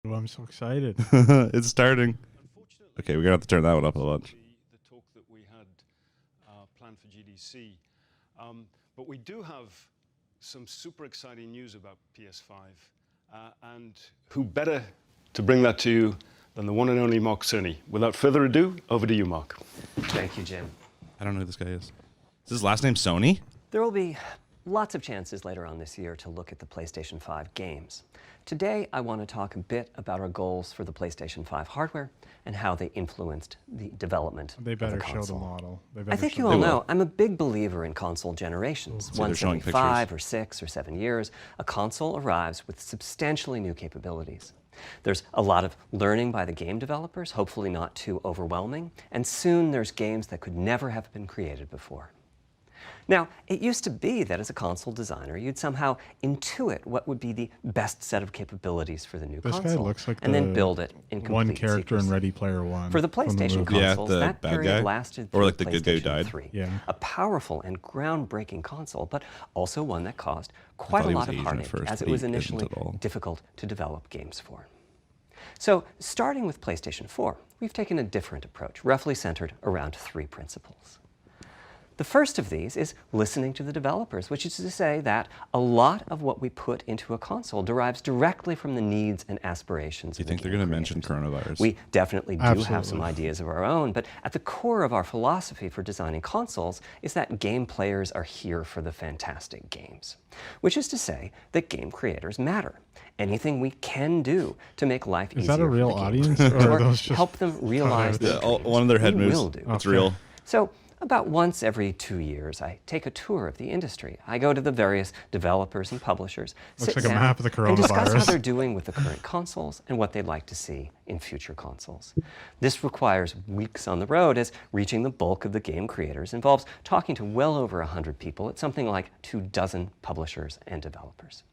Oh, I'm so excited. It's starting. Okay, we're gonna have to turn that one up a bunch. The talk that we had planned for GDC, but we do have some super exciting news about PS5, and who better to bring that to you than the one and only Mark Cerny. Without further ado, over to you, Mark. Thank you, Jim. I don't know who this guy is. Is his last name Sony? There will be lots of chances later on this year to look at the PlayStation 5 games. Today, I want to talk a bit about our goals for the PlayStation 5 hardware and how they influenced the development They of the better show the console. model. I think you all know I'm a big believer in console generations. they're Once showing every 5 or 6 or 7 years, a console arrives with substantially new capabilities. There's a lot of learning by the game developers, hopefully not too overwhelming, and soon there's games that could never have been created before. Now, it used to be that as a console designer, you'd somehow intuit what would be the best set of capabilities for the new This console, guy looks like and then build it in complete one character secrecy. in Ready Player One. For the from PlayStation movie. consoles, the that bad period guy? lasted Or through like the good guy who PlayStation died? 3, Yeah. a powerful and groundbreaking console, but also one that caused thought quite a he was lot of Asian at heartache, first, as but it was he isn't initially at all. difficult to develop games for. So, starting with PlayStation 4, we've taken a different approach, roughly centered around 3 principles. The first of these is listening to the developers, which is to say that a lot of what we put into a console derives directly from the needs and aspirations Do you of think the they're game going to mention creators. coronavirus? We definitely do have some Absolutely. ideas of our own, but at the core of our philosophy for designing consoles is that game players are here for the fantastic games, which is to say that game creators matter. Anything we can do to make life Is easier that a real for the game audience, creators or are or those just help them realize hot their air? dreams, One of their head we moves. will do. It's Okay. real. So, about once every 2 years, I take a tour of the industry. I go to the various developers and publishers, Looks sit like a down, map of the and discuss how coronavirus. they're doing with the current consoles and what they'd like to see in future consoles. This requires weeks on the road, as reaching the bulk of the game creators involves talking to well over 100 people at something like 24 publishers and developers.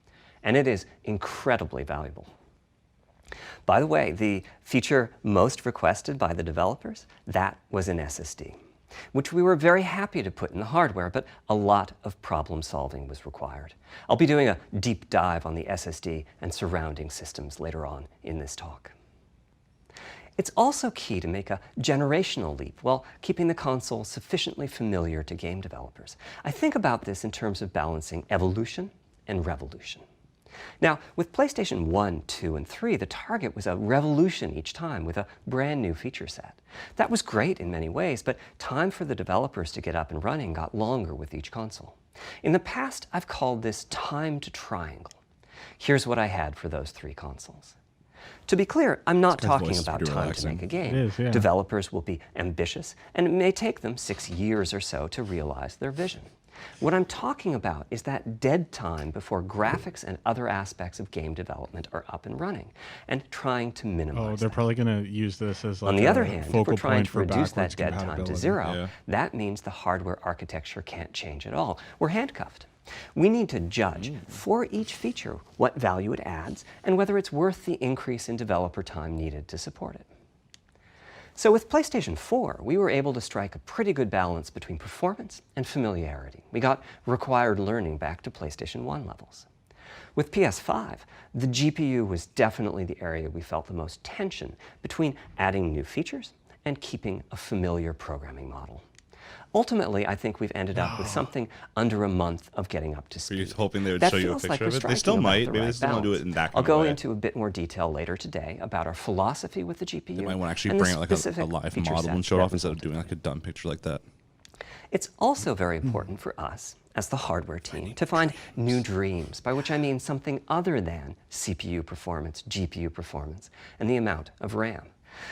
And it is incredibly valuable. By the way, the feature most requested by the developers, that was an SSD, which we were very happy to put in the hardware, but a lot of problem solving was required. I'll be doing a deep dive on the SSD and surrounding systems later on in this talk. It's also key to make a generational leap while keeping the console sufficiently familiar to game developers. I think about this in terms of balancing evolution and revolution. Now, with PlayStation 1, 2, and 3, the target was a revolution each time with a brand new feature set. That was great in many ways, but time for the developers to get up and running got longer with each console. In the past, I've called this time to triangle. Here's what I had for those 3 consoles. To be clear, I'm not guy's talking voice is about pretty time to relaxing. make a game. It is, yeah. Developers will be ambitious, and it may take them 6 years or so to realize their vision. What I'm talking about is that dead time before graphics and other aspects of game development are up and running, and trying to minimize Oh, they're that. probably going to use this as like On the a other hand, if focal we're trying point to for reduce backwards that dead time to compatibility. 0, Yeah. that means the hardware architecture can't change at all. We're handcuffed. We need to judge for each feature what value it adds and whether it's worth the increase in developer time needed to support it. So with PlayStation 4, we were able to strike a pretty good balance between performance and familiarity. We got required learning back to PlayStation 1 levels. With PS5, the GPU was definitely the area we felt the most tension between adding new features and keeping a familiar programming model. Ultimately, I think we've ended up with something under a month of getting up to Were speed. you hoping they would That show you a feels like picture we're of it? They striking still about might. the Maybe they right still don't do it balance. in that kind I'll of go way. into a bit more detail later today about our philosophy with the GPU. They might want to actually and the bring out like a specific live feature model and set show it that off instead of doing like a dumb picture like that. It's also very important for us, as the hardware team, to find new dreams, by which I mean something other than CPU performance, GPU performance, and the amount of RAM.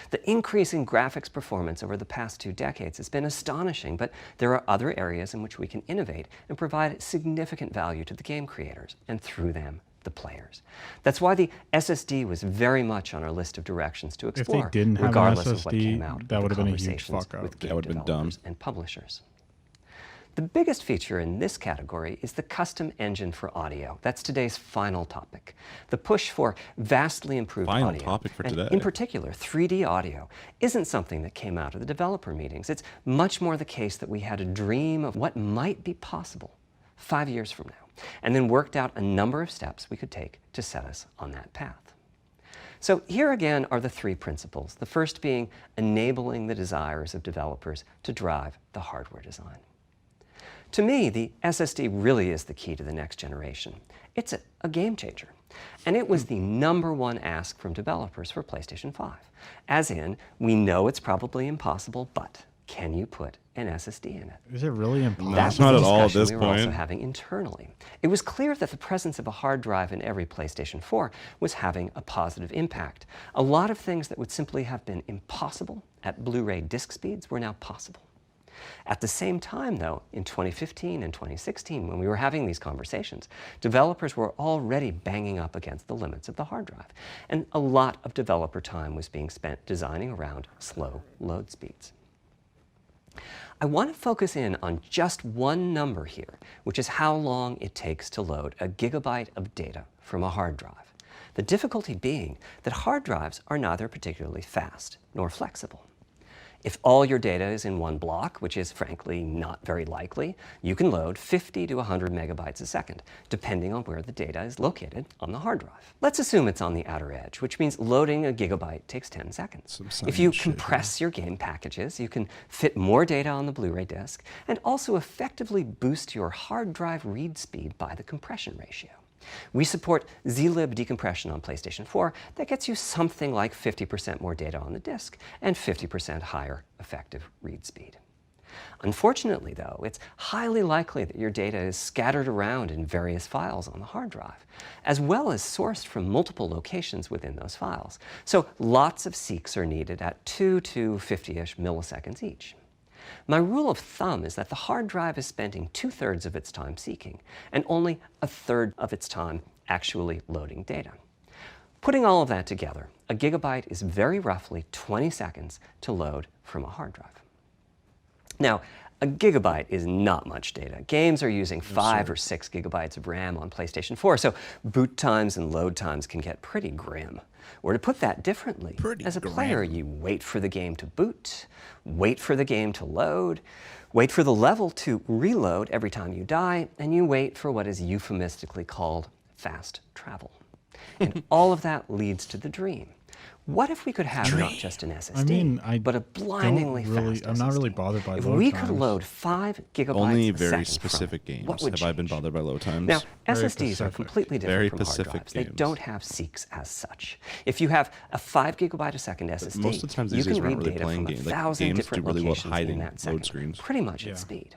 The increase in graphics performance over the past 2 decades has been astonishing, but there are other areas in which we can innovate and provide significant value to the game creators, and through them, the players. That's why the SSD was very much on our list of directions to they explore, didn't have an regardless of what SSD, came out that of would the have been a huge conversations fuck up. with That game would have been dumb. developers and publishers. The biggest feature in this category is the custom engine for audio. That's today's final topic. The push for vastly improved Final audio, topic for and today. in particular 3D audio, isn't something that came out of the developer meetings. It's much more the case that we had a dream of what might be possible 5 years from now, and then worked out a number of steps we could take to set us on that path. So here again are the three principles, the first being enabling the desires of developers to drive the hardware design. To me, the SSD really is the key to the next generation. It's a game changer. And it was the #1 ask from developers for PlayStation 5. As in, we know it's probably impossible, but can you put an SSD in it? Is it really impossible? That's not the at all at discussion this we were also point. having internally. It was clear that the presence of a hard drive in every PlayStation 4 was having a positive impact. A lot of things that would simply have been impossible at Blu-ray disc speeds were now possible. At the same time, though, in 2015 and 2016, when we were having these conversations, developers were already banging up against the limits of the hard drive. And a lot of developer time was being spent designing around slow load speeds. I want to focus in on just one number here, which is how long it takes to load a gigabyte of data from a hard drive. The difficulty being that hard drives are neither particularly fast nor flexible. If all your data is in one block, which is frankly not very likely, you can load 50 to 100 megabytes a second, depending on where the data is located on the hard drive. Let's assume it's on the outer edge, which means loading a gigabyte takes 10 seconds. If you compress your game packages, you can fit more data on the Blu-ray disc and also effectively boost your hard drive read speed by the compression ratio. We support zlib decompression on PlayStation 4 that gets you something like 50% more data on the disk and 50% higher effective read speed. Unfortunately, though, it's highly likely that your data is scattered around in various files on the hard drive, as well as sourced from multiple locations within those files. So lots of seeks are needed at 2 to 50-ish milliseconds each. My rule of thumb is that the hard drive is spending 2/3 of its time seeking and only 1/3 of its time actually loading data. Putting all of that together, a gigabyte is very roughly 20 seconds to load from a hard drive. Now, a gigabyte is not much data. Games are using 5 or 6 gigabytes of RAM on PlayStation 4, so boot times and load times can get pretty grim. Or to put that differently, as a player, you wait for the game to boot, wait for the game to load, wait for the level to reload every time you die, and you wait for what is euphemistically called fast travel. And all of that leads to the dream. What if we could have not just an SSD, but a blindingly fast SSD? I'm not really bothered by if load we times. could load 5 gigabytes Only a very second specific from it, games what would have I been change? bothered by load times. Now, Very SSDs are specific. completely different Very from hard specific drives. They games. don't have seeks as such. If you have a 5 gigabyte a second SSD, most of the times you these can days we're not read really data playing from games. 1,000 Games do different really well locations hiding in that load second, screens. pretty much Yeah. at speed.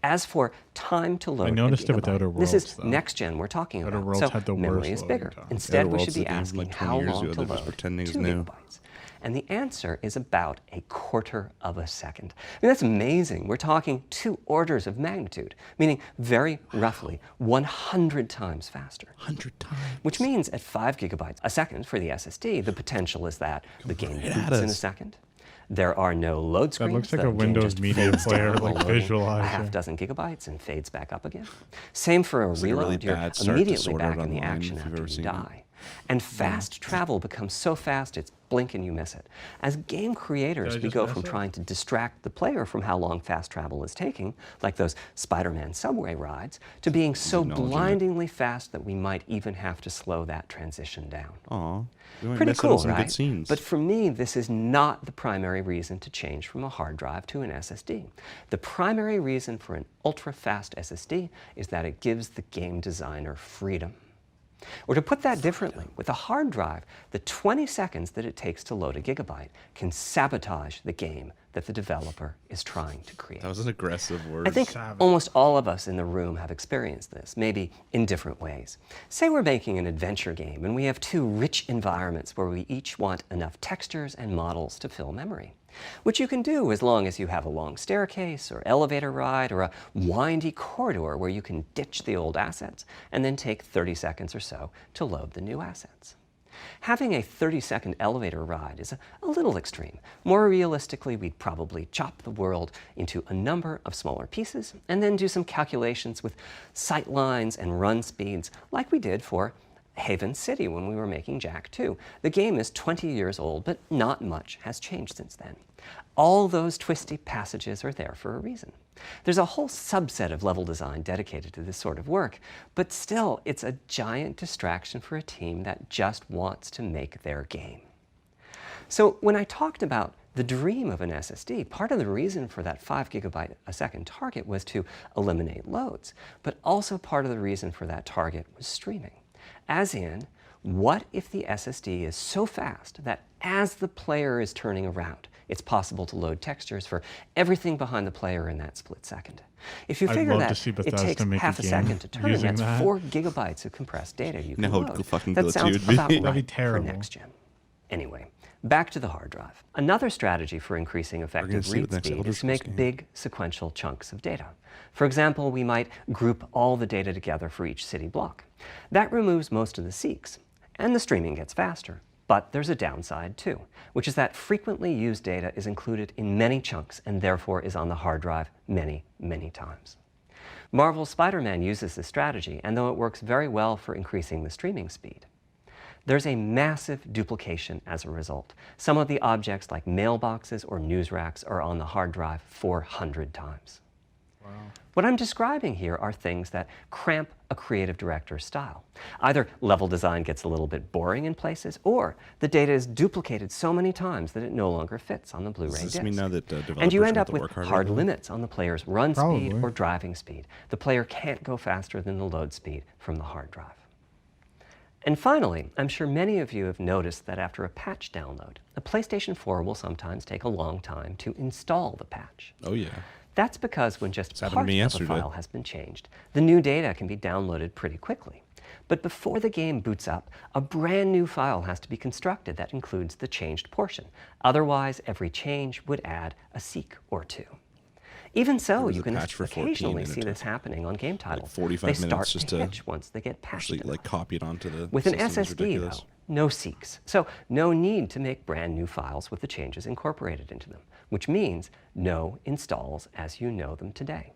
As for time to load, I noticed a it with gigabyte, Outer this is Worlds, though. next gen we're talking Outer about. Worlds So had the memory worst is loading bigger. time. Instead, Outer we Worlds should be is a game from, asking like, 20 how years long ago to that just load pretending is 2 new. gigabytes. And the answer is about 1/4 of a second. I mean, that's amazing. We're talking 2 orders of magnitude, meaning very roughly 100 times faster. 100 times. Which means at 5 gigabytes a second for the SSD, the potential is that the game right at boots in a us. second. There are no load screens. looks like The a game Windows just Media fades Player, down while like, loading visualizer. a half dozen gigabytes and fades back up again. Same for a like a really reload. You're bad start to immediately Sword Art back in the Online, action if you've after ever you seen it. die. And fast travel becomes so fast it's blink and you miss it. As game creators, Did I we just go miss from it? trying to distract the player from how long fast travel is taking, like those Spider-Man subway rides, to being so Acknowledging it. blindingly fast that we might even have to slow that transition down. Aw. We might Pretty miss out on cool, some right? good scenes. But for me, this is not the primary reason to change from a hard drive to an SSD. The primary reason for an ultra-fast SSD is that it gives the game designer freedom. Or to put that differently, with a hard drive, the 20 seconds that it takes to load a gigabyte can sabotage the game that the developer is trying to create. That was an aggressive word. I think Savage. almost all of us in the room have experienced this, maybe in different ways. Say we're making an adventure game and we have 2 rich environments where we each want enough textures and models to fill memory, which you can do as long as you have a long staircase or elevator ride or a windy corridor where you can ditch the old assets and then take 30 seconds or so to load the new assets. Having a 30-second elevator ride is a little extreme. More realistically, we'd probably chop the world into a number of smaller pieces and then do some calculations with sight lines and run speeds like we did for Haven City when we were making Jak 2. The game is 20 years old, but not much has changed since then. All those twisty passages are there for a reason. There's a whole subset of level design dedicated to this sort of work, but still, it's a giant distraction for a team that just wants to make their game. So when I talked about the dream of an SSD, part of the reason for that 5 GB a second target was to eliminate loads, but also part of the reason for that target was streaming. As in, what if the SSD is so fast that as the player is turning around, it's possible to load textures for everything behind the player in that split second? If you figure that it takes half a second to turn, that's 4 GB of compressed data you can load. That sounds about right for next gen. Anyway, back to the hard drive. Another strategy for increasing effective read speed is to make big sequential chunks of data. For example, we might group all the data together for each city block. That removes most of the seeks, and the streaming gets faster. But there's a downside too, which is that frequently used data is included in many chunks and therefore is on the hard drive many, many times. Marvel's Spider-Man uses this strategy, and though it works very well for increasing the streaming speed, there's a massive duplication as a result. Some of the objects like mailboxes or news racks are on the hard drive 400 times. Wow. What I'm describing here are things that cramp a creative director's style. Either level design gets a little bit boring in places, or the data is duplicated so many times that it no longer fits on the Blu-ray disc. Does this mean now that developers and you end up have to with work harder hard limits on the player's run Probably. speed or driving speed. The player can't go faster than the load speed from the hard drive. And finally, I'm sure many of you have noticed that after a patch download, a PlayStation 4 will sometimes take a long time to install the patch. Oh yeah. That's because when just part of a file has been changed, the new data can be downloaded pretty quickly. But before the game boots up, a brand new file has to be constructed that includes the changed portion. Otherwise, every change would add a seek or two. Even so, you can occasionally see this happening on game titles. 45 minutes just to hitch once they get patched actually like copy it onto the With an SSD, though, no seeks. So no need to make brand new files with the changes incorporated into them, which means no installs as you know them today.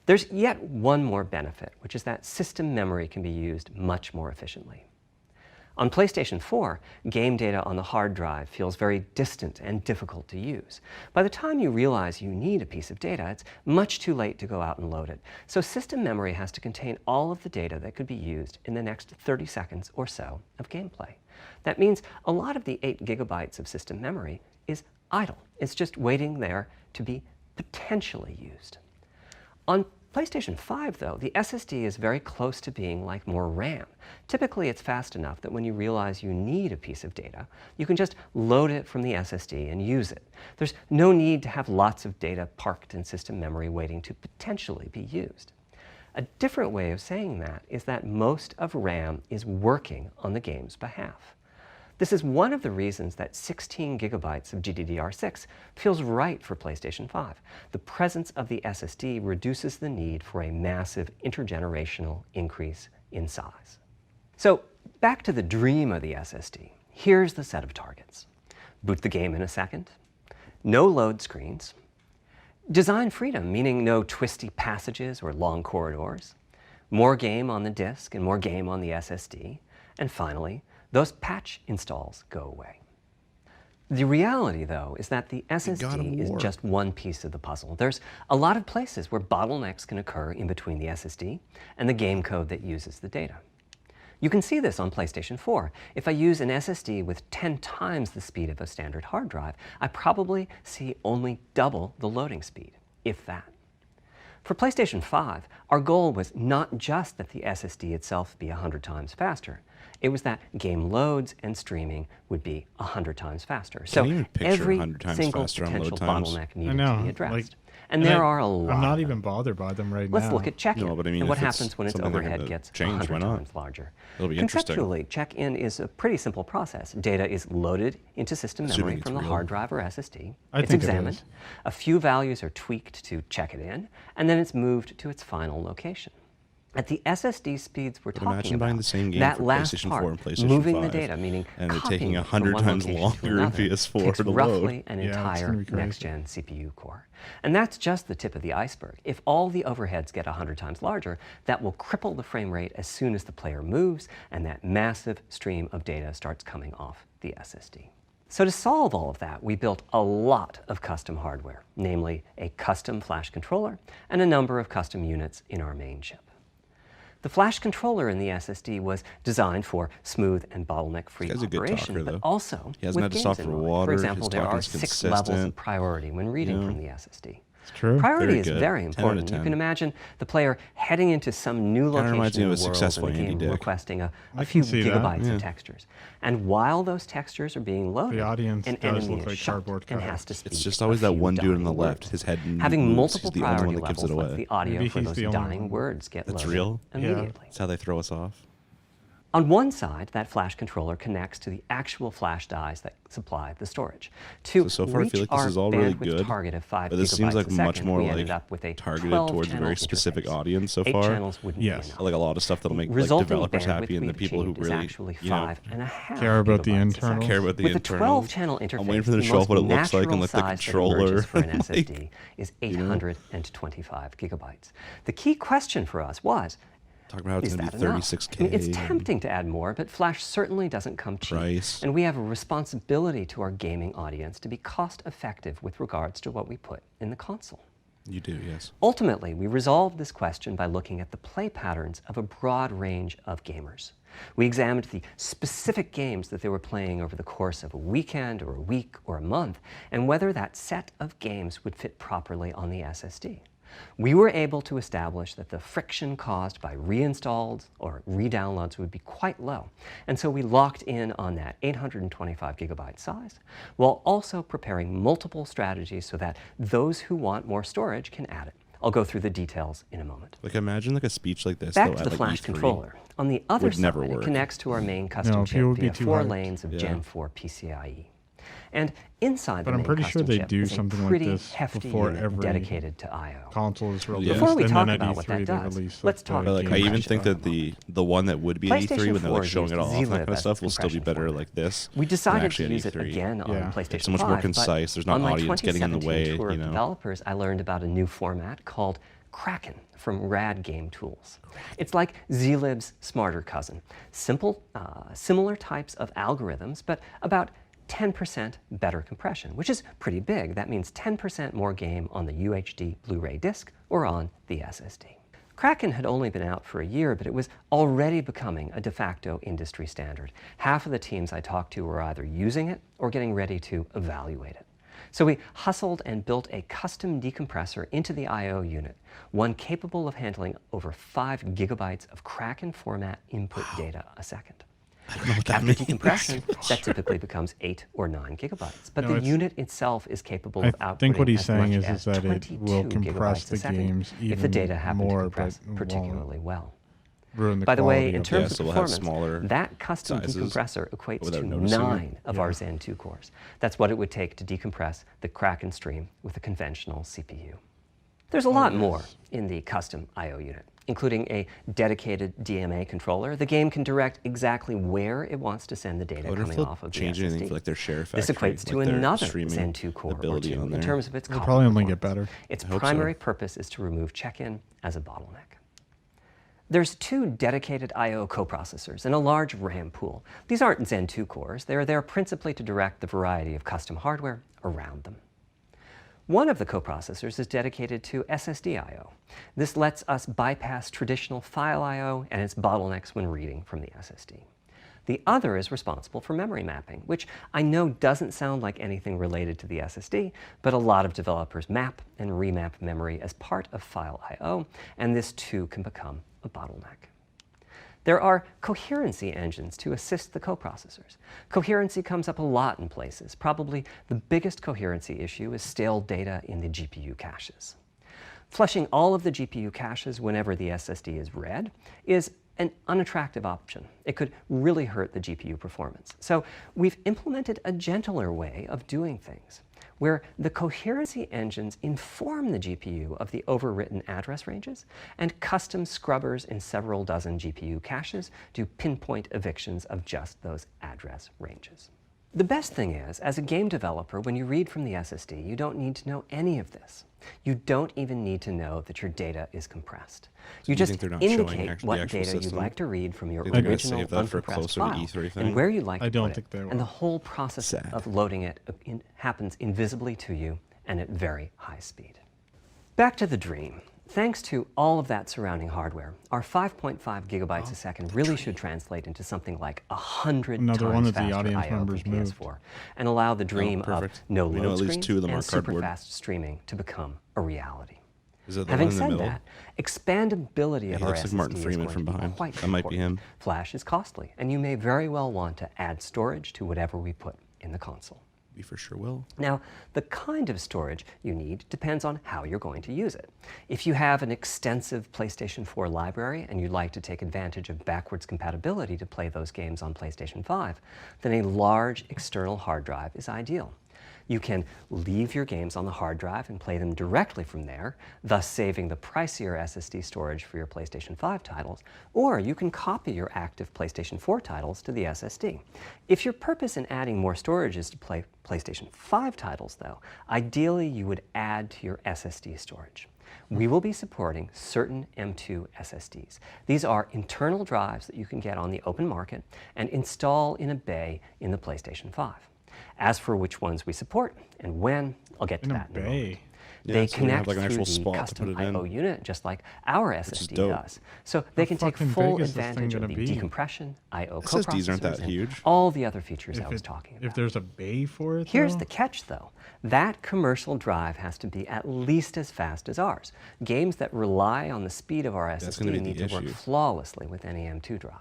There's yet one more benefit, which is that system memory can be used much more efficiently. On PlayStation 4, game data on the hard drive feels very distant and difficult to use. By the time you realize you need a piece of data, it's much too late to go out and load it. So system memory has to contain all of the data that could be used in the next 30 seconds or so of gameplay. That means a lot of the 8 GB of system memory is idle. It's just waiting there to be potentially used. On PlayStation 5, though, the SSD is very close to being like more RAM. Typically, it's fast enough that when you realize you need a piece of data, you can just load it from the SSD and use it. There's no need to have lots of data parked in system memory waiting to potentially be used. A different way of saying that is that most of RAM is working on the game's behalf. This is one of the reasons that 16 GB of GDDR6 feels right for PlayStation 5. The presence of the SSD reduces the need for a massive intergenerational increase in size. So back to the dream of the SSD. Here's the set of targets. Boot the game in a second, no load screens, design freedom, meaning no twisty passages or long corridors, more game on the disk and more game on the SSD, and finally, those patch installs go away. The reality, though, is that the SSD is just one piece of the puzzle. There's a lot of places where bottlenecks can occur in between the SSD and the game code that uses the data. You can see this on PlayStation 4. If I use an SSD with 10 times the speed of a standard hard drive, I probably see only double the loading speed, if that. For PlayStation 5, our goal was not just that the SSD itself be 100 times faster. It was that game loads and streaming would be 100 times faster. So every single potential bottleneck needed to be addressed. And there are a lot. I'm not even bothered by them right now. Let's look at check-in but I mean, and what happens when its overhead gets 100 times larger. It'll be interesting. Conceptually, check-in is a pretty simple process. Data is loaded into system memory from the hard drive or SSD. It's examined. A few values are tweaked to check it in, and then it's moved to its final location. At the SSD speeds we're talking Imagine about, buying the same game that for last PlayStation part, 4 and PlayStation moving 5, the data, meaning and it copying taking it from 100 one times location to longer in another, PS4 takes to load. roughly an Yeah, it's entire gonna be crazy. next-gen CPU core. And that's just the tip of the iceberg. If all the overheads get 100 times larger, that will cripple the frame rate as soon as the player moves, and that massive stream of data starts coming off the SSD. So to solve all of that, we built a lot of custom hardware, namely a custom flash controller and a number of custom units in our main chip. The flash controller in the SSD was designed for smooth and bottleneck-free This guy's a good operation, talker, but though. also He hasn't with had to games stop in for mind. water, For his example, there are talking's 6 levels consistent. of priority when reading Yeah. from the SSD. It's true. Priority Very is good. very 10 out of important. You 10. can imagine the player heading into some new Kinda reminds location me in of the a world successful and the Andy game Dick. requesting a I few can see that, gigabytes yeah. of textures. And while those textures are being loaded, audience an does enemy look is like shot cardboard and has cutouts. to speak It's just a always that few one dude on the dying left. words. His head Having moves. multiple He's the only priority one that gives levels it lets away. the audio Maybe for he's those the only dying one. words get That's loaded real? immediately. That's how they throw us off. On one side, that flash controller connects to the actual flash dies that supply the storage. So far I reach feel like this our is all really bandwidth good, target of 5 but this seems gigabytes like a much second, more we like ended up with a targeted 12 towards a channel very specific interface. audience so 8 far. channels wouldn't Yes. be enough. Like a lot of stuff that'll make like Resulting developers bandwidth happy and the we've people who achieved is really actually you know, 5.5 care about the gigabytes a internals. second. care about the With a internals. 12-channel interface, I'm waiting for them to the show off what it most looks like and natural let the size that controller, emerges for an like, SSD is 825 gigabytes. The key question for us was, talking about how it's is going to that be enough? 36K. I mean, it's tempting to add more, but Flash certainly doesn't come cheap. Price. And we have a responsibility to our gaming audience to be cost effective with regards to what we put in the console. You do, yes. Ultimately, we resolved this question by looking at the play patterns of a broad range of gamers. We examined the specific games that they were playing over the course of a weekend or a week or a month, and whether that set of games would fit properly on the SSD. We were able to establish that the friction caused by reinstalls or re-downloads would be quite low, and so we locked in on that 825 gigabyte size, while also preparing multiple strategies so that those who want more storage can add it. I'll go through the details in a moment. Like imagine like a speech like this Back though, to at the like flash E3. controller. On the other Would never side, it work. connects to our main custom No, chip people would be via too 4 hyped. lanes of Yeah. Gen 4 PCIe. And inside But the I'm main pretty sure custom they chip do is a something like pretty this hefty before unit every dedicated to I/O. console is released. Yeah. Before we and talk then about at what E3 that they does, release let's the talk But like game I even patch think stuff. that the one that would be at PlayStation E3 when they're 4 like showing it used off and that kind zlib of as stuff will still be compression better format. like this. We than decided actually to at use it E3. again on Yeah. PlayStation It's so much 5, more but concise. There's not on my audience getting in the 2017 way, tour you of know. developers, I learned about a new format called Kraken from Rad Game Tools. It's like zlib's smarter cousin. Simple, similar types of algorithms, but about 10% better compression, which is pretty big. That means 10% more game on the UHD Blu-ray disc or on the SSD. Kraken had only been out for a year, but it was already becoming a de facto industry standard. Half of the teams I talked to were either using it or getting ready to evaluate it. So we hustled and built a custom decompressor into the I/O unit, one capable of handling over 5 gigabytes of Kraken format input data a second. I don't know what that After means. decompression, that typically becomes 8 or 9 gigabytes. But No, the it's- unit itself is capable I of outputting think what he's as saying much is as that it 22 will compress gigabytes the a second games if the even data happen more, to compress but won't particularly well. ruin the By the way, quality in of terms Yeah, of so we'll have performance, smaller that custom sizes decompressor equates without to noticing it. 9 of our Zen 2 cores. That's what it would take to decompress the Kraken stream with a conventional CPU. There's a lot more in the custom I/O unit, including a dedicated DMA controller. The game can direct exactly where it wants to send the data I wonder if coming they'll off of the change anything SSD. for like their share This factory, equates to like their another streaming Zen 2 core or ability 2 on in there. terms of its It'll copy probably only get performance. better. Its I hope so. primary purpose is to remove check-in as a bottleneck. There's 2 dedicated I/O coprocessors and a large RAM pool. These aren't Zen 2 cores. They're there principally to direct the variety of custom hardware around them. One of the coprocessors is dedicated to SSD I/O. This lets us bypass traditional file I/O and its bottlenecks when reading from the SSD. The other is responsible for memory mapping, which I know doesn't sound like anything related to the SSD, but a lot of developers map and remap memory as part of file I/O, and this too can become a bottleneck. There are coherency engines to assist the coprocessors. Coherency comes up a lot in places. Probably the biggest coherency issue is stale data in the GPU caches. Flushing all of the GPU caches whenever the SSD is read is an unattractive option. It could really hurt the GPU performance. So we've implemented a gentler way of doing things, where the coherency engines inform the GPU of the overwritten address ranges, and custom scrubbers in several dozen GPU caches do pinpoint evictions of just those address ranges. The best thing is, as a game developer, when you read from the SSD, you don't need to know any of this. You don't even need to know that your data is compressed. You just indicate what data you'd like to read from your original uncompressed file and where you'd like to put it. And the whole process of loading it happens invisibly to you and at very high speed. Back to the dream. Thanks to all of that surrounding hardware, our 5.5 gigabytes a second really should translate into something like 100 times faster I/O for PS4 and allow the dream of no load screens and super fast streaming to become a reality. Having said that, expandability of our SSD is going to be quite important. Flash is costly, and you may very well want to add storage to whatever we put in the console. We for sure will. Now, the kind of storage you need depends on how you're going to use it. If you have an extensive PlayStation 4 library and you'd like to take advantage of backwards compatibility to play those games on PlayStation 5, then a large external hard drive is ideal. You can leave your games on the hard drive and play them directly from there, thus saving the pricier SSD storage for your PlayStation 5 titles, or you can copy your active PlayStation 4 titles to the SSD. If your purpose in adding more storage is to play PlayStation 5 titles, though, ideally you would add to your SSD storage. We will be supporting certain M2 SSDs. These are internal drives that you can get on the open market and install in a bay in the PlayStation 5. As for which ones we support and when, I'll get to that in a moment. They connect through the custom I/O unit, just like our SSD does. So they can take full advantage of the decompression, I/O coprocessors, and all the other features I was talking about. If there's a bay for it, Here's the catch, though. That commercial drive has to be at least as fast as ours. Games that rely on the speed of our SSD need to work flawlessly with any M2 drive.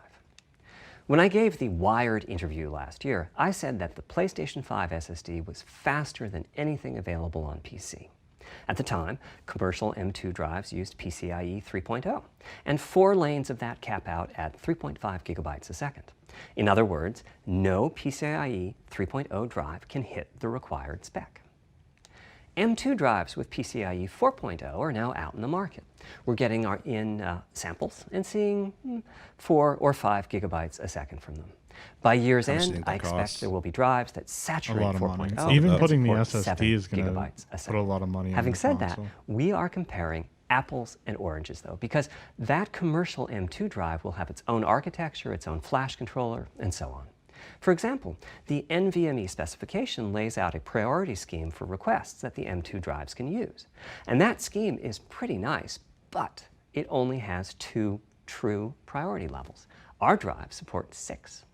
When I gave the Wired interview last year, I said that the PlayStation 5 SSD was faster than anything available on PC. At the time, commercial M2 drives used PCIe 3.0, and 4 lanes of that cap out at 3.5 gigabytes a second. In other words, no PCIe 3.0 drive can hit the required spec. M2 drives with PCIe 4.0 are now out in the market. We're getting samples and seeing 4 or 5 gigabytes a second from them. By year's end, I expect there will be drives that saturate 4.0. Even putting the SSD is going to put a lot of money. Having said that, we are comparing apples and oranges, though, because that commercial M2 drive will have its own architecture, its own flash controller, and so on. For example, the NVMe specification lays out a priority scheme for requests that the M2 drives can use. And that scheme is pretty nice, but it only has 2 true priority levels. Our drive supports 6.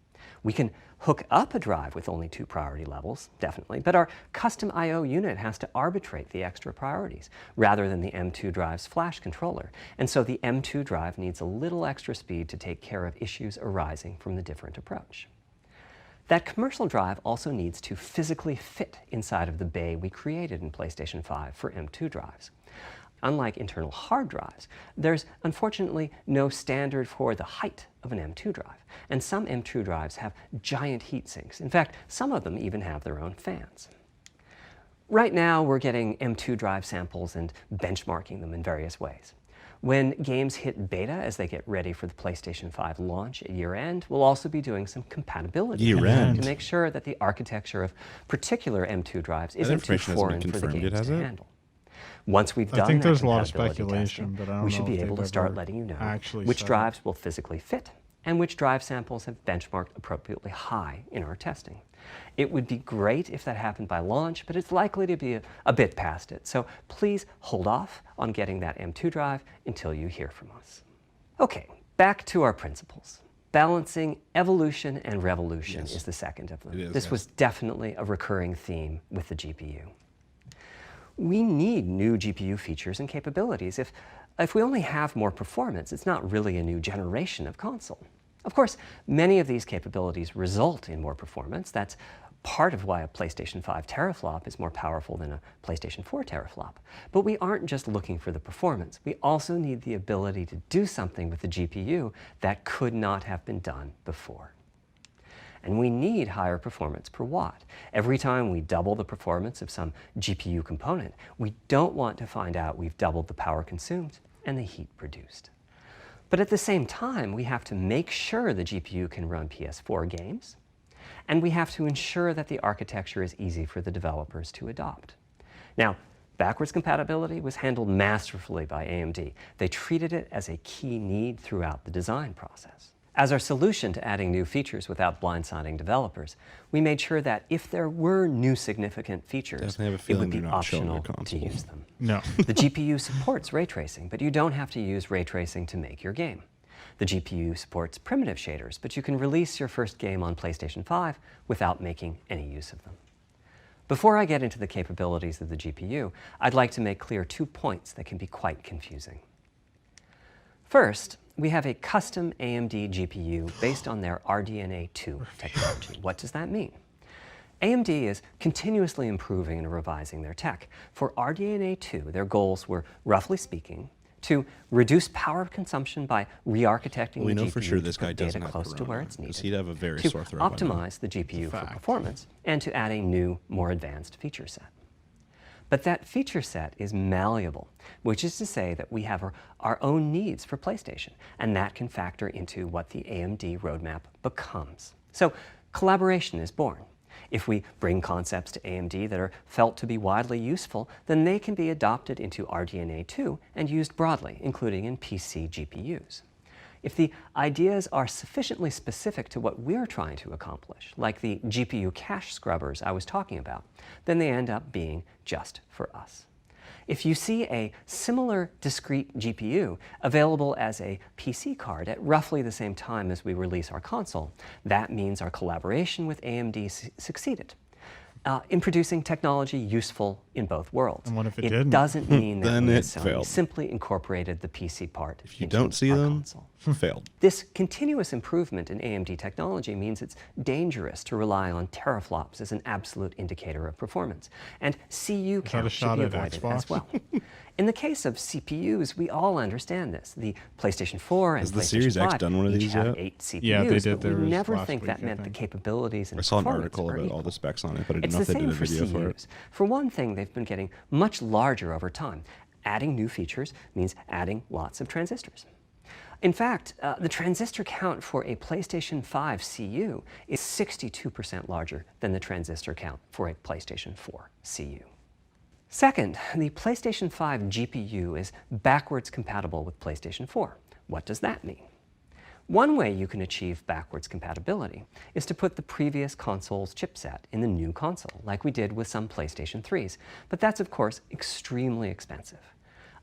We can hook up a drive with only 2 priority levels, definitely, but our custom I/O unit has to arbitrate the extra priorities rather than the M2 drive's flash controller. And so the M2 drive needs a little extra speed to take care of issues arising from the different approach. That commercial drive also needs to physically fit inside of the bay we created in PlayStation 5 for M2 drives. Unlike internal hard drives, there's unfortunately no standard for the height of an M2 drive, and some M2 drives have giant heat sinks. In fact, some of them even have their own fans. Right now, we're getting M2 drive samples and benchmarking them in various ways. When games hit beta as they get ready for the PlayStation 5 launch at year-end, we'll also be doing some compatibility testing to make sure that the architecture of particular M2 drives isn't too foreign for the games to handle. Once we've done that compatibility testing, we should be able to start letting you know which drives will physically fit and which drive samples have benchmarked appropriately high in our testing. It would be great if that happened by launch, but it's likely to be a bit past it. So please hold off on getting that M2 drive until you hear from us. Okay, back to our principles. Balancing evolution and revolution is the second of them. This was definitely a recurring theme with the GPU. We need new GPU features and capabilities. If we only have more performance, it's not really a new generation of console. Of course, many of these capabilities result in more performance. That's part of why a PlayStation 5 teraflop is more powerful than a PlayStation 4 teraflop. But we aren't just looking for the performance. We also need the ability to do something with the GPU that could not have been done before. And we need higher performance per watt. Every time we double the performance of some GPU component, we don't want to find out we've doubled the power consumed and the heat produced. But at the same time, we have to make sure the GPU can run PS4 games, and we have to ensure that the architecture is easy for the developers to adopt. Now, backwards compatibility was handled masterfully by AMD. They treated it as a key need throughout the design process. As our solution to adding new features without blindsiding developers, we made sure that if there were new significant features, it would be optional to use them. No. The GPU supports ray tracing, but you don't have to use ray tracing to make your game. The GPU supports primitive shaders, but you can release your first game on PlayStation 5 without making any use of them. Before I get into the capabilities of the GPU, I'd like to make clear 2 points that can be quite confusing. First, we have a custom AMD GPU based on their RDNA 2 technology. What does that mean? AMD is continuously improving and revising their tech. For RDNA 2, their goals were, roughly speaking, to reduce power consumption by re-architecting the GPU for sure this to put guy data doesn't have close to where corona, it's needed, 'cause he'd have a very to sore throat by now. optimize the GPU for Fact. performance, and to add a new, more advanced feature set. But that feature set is malleable, which is to say that we have our own needs for PlayStation, and that can factor into what the AMD roadmap becomes. So collaboration is born. If we bring concepts to AMD that are felt to be widely useful, then they can be adopted into RDNA 2 and used broadly, including in PC GPUs. If the ideas are sufficiently specific to what we're trying to accomplish, like the GPU cache scrubbers I was talking about, then they end up being just for us. If you see a similar discrete GPU available as a PC card at roughly the same time as we release our console, that means our collaboration with AMD succeeded in producing technology useful in both worlds. And what if it It didn't? doesn't mean that Then we it as Sony failed. simply incorporated the PC part If you into don't see our them, console. failed. This continuous improvement in AMD technology means it's dangerous to rely on teraflops as an absolute indicator of performance, and CU that a count should shot be at avoided Xbox? as well. In the case of CPUs, we all understand this. The PlayStation 4 and Has the PlayStation Series X 5 done one of each these have yet? 8 CPUs, Yeah, they did but we theirs never last think week, that I meant the think. capabilities and I saw an performance article are about all equal. the specs on it, but I did It's not the think they same did a for video for it. CUs. For one thing, they've been getting much larger over time. Adding new features means adding lots of transistors. In fact, the transistor count for a PlayStation 5 CU is 62% larger than the transistor count for a PlayStation 4 CU. Second, the PlayStation 5 GPU is backwards compatible with PlayStation 4. What does that mean? One way you can achieve backwards compatibility is to put the previous console's chipset in the new console, like we did with some PlayStation 3s, but that's of course extremely expensive.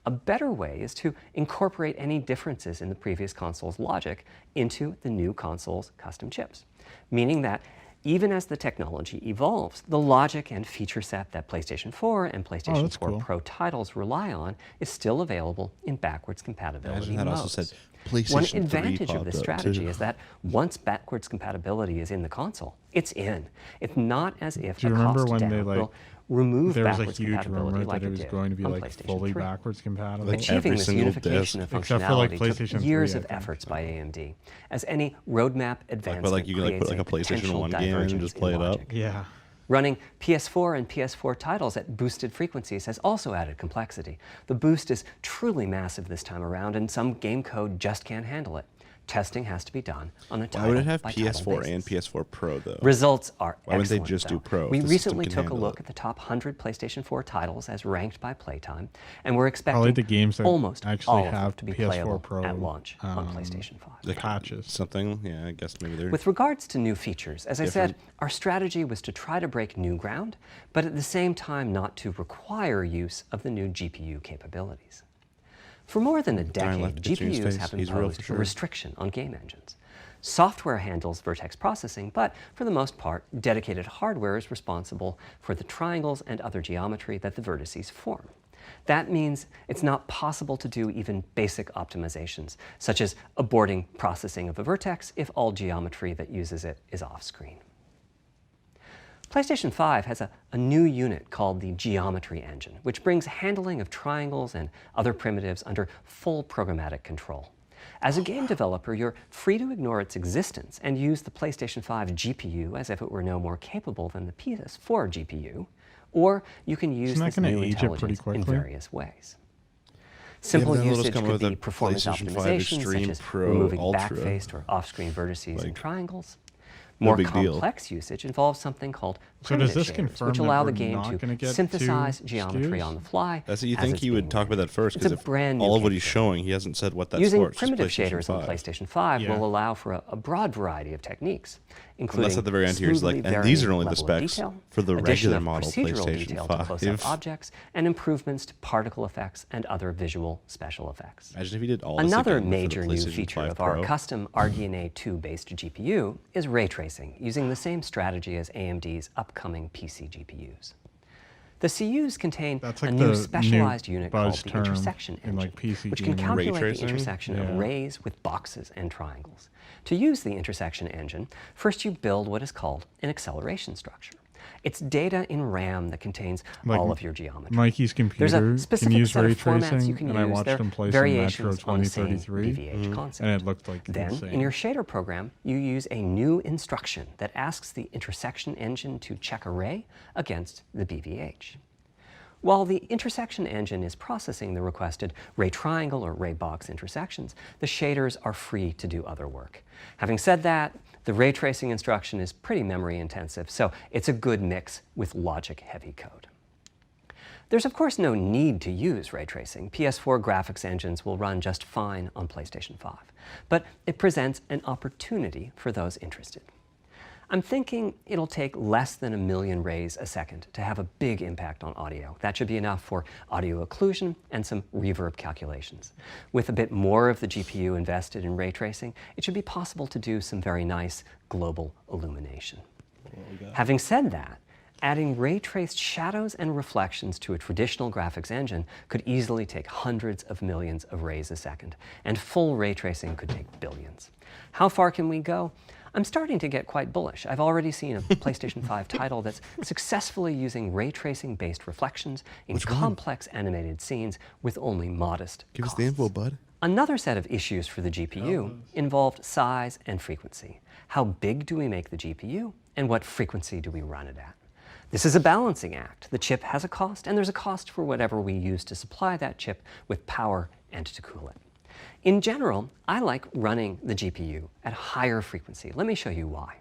A better way is to incorporate any differences in the previous console's logic into the new console's custom chips, meaning that even as the technology evolves, the logic and feature set that PlayStation 4 and PlayStation that's 4 cool. Pro titles rely on is still available in backwards compatibility Imagine that modes. also said One PlayStation 3 advantage of popped this up, strategy too. is that once backwards compatibility is in the console, it's in. It's not as if Do you a remember cost when down they, will remove there was a backwards huge compatibility rumor like that it was did going to be on like PlayStation fully 3. backwards compatible? Like Achieving every this single unification disc. of Except for, like, functionality PlayStation took 3, years I of think, efforts so. by AMD, as any roadmap advancement like you can, like, put, creates like, a PlayStation potential 1 game in and divergence just in play it up? logic. Yeah. Running PS4 and PS4 titles at boosted frequencies has also added complexity. The boost is truly massive this time around, and some game code just can't handle it. Testing has to be done on a Why would it have title-by-title PS4 and basis. PS4 Pro, though? Results are Why wouldn't they excellent, just do though. Pro if We the system recently can took a handle look it? at the top 100 PlayStation 4 titles as ranked by playtime, and we're expecting Probably the games that almost actually all of them have to be PS4 playable Pro, at launch on PlayStation 5. Like, patches. Something, yeah, I guess maybe they're... With regards to new features, as I said, Different. our strategy was to try to break new ground, but at the same time not to require use of the new GPU capabilities. For more than a Darn decade, left gets you in his GPUs face. have He's real imposed for a sure. restriction on game engines. Software handles vertex processing, but for the most part, dedicated hardware is responsible for the triangles and other geometry that the vertices form. That means it's not possible to do even basic optimizations, such as aborting processing of a vertex if all geometry that uses it is off-screen. PlayStation 5 has a new unit called the Geometry Engine, which brings handling of triangles and other primitives under full programmatic control. As a game developer, you're free to ignore its existence and use the PlayStation 5 GPU as if it were no more capable than the PS4 GPU, or you can use this new intelligence in various ways. Simple usage could be performance optimizations, such as removing backfaced or off-screen vertices and triangles. More complex usage involves something called primitive shaders, which allow the game to synthesize geometry on the fly. That's what you think he would talk about that first, because all of what he's showing, he hasn't said what that's Using for. Using primitive shaders on PlayStation 5 will allow for a broad variety of techniques, including that's at the very end here, he's like, and these are only the specs for the regular model PlayStation 5. Close-up objects, and improvements to particle effects and other visual special effects. Imagine if he did all this Another major new PlayStation feature 5 of our Pro. custom RDNA 2-based GPU is ray tracing, using the same strategy as AMD's upcoming PC GPUs. The CUs contain a new specialized unit called the intersection engine, which can calculate the intersection of rays with boxes and triangles. To use the intersection engine, first you build what is called an acceleration structure. It's data in RAM that contains all of your geometry. Mikey's computer There's a specific can use set ray of formats tracing, you can and I use. watched There him play some Metro variations on the same 2033, BVH concept. and it looked like Then, insane. in your shader program, you use a new instruction that asks the intersection engine to check a ray against the BVH. While the intersection engine is processing the requested ray triangle or ray box intersections, the shaders are free to do other work. Having said that, the ray tracing instruction is pretty memory intensive, so it's a good mix with logic-heavy code. There's of course no need to use ray tracing. PS4 graphics engines will run just fine on PlayStation 5, but it presents an opportunity for those interested. I'm thinking it'll take less than 1 million rays a second to have a big impact on audio. That should be enough for audio occlusion and some reverb calculations. With a bit more of the GPU invested in ray tracing, it should be possible to do some very nice global illumination. Having said that, adding ray-traced shadows and reflections to a traditional graphics engine could easily take hundreds of millions of rays a second, and full ray tracing could take billions. How far can we go? I'm starting to get quite bullish. I've already seen a PlayStation 5 title that's successfully using ray tracing-based reflections in complex animated scenes with only modest costs. Give us the info, bud. Another set of issues for the GPU involved size and frequency. How big do we make the GPU, and what frequency do we run it at? This is a balancing act. The chip has a cost, and there's a cost for whatever we use to supply that chip with power and to cool it. In general, I like running the GPU at higher frequency. Let me show you why.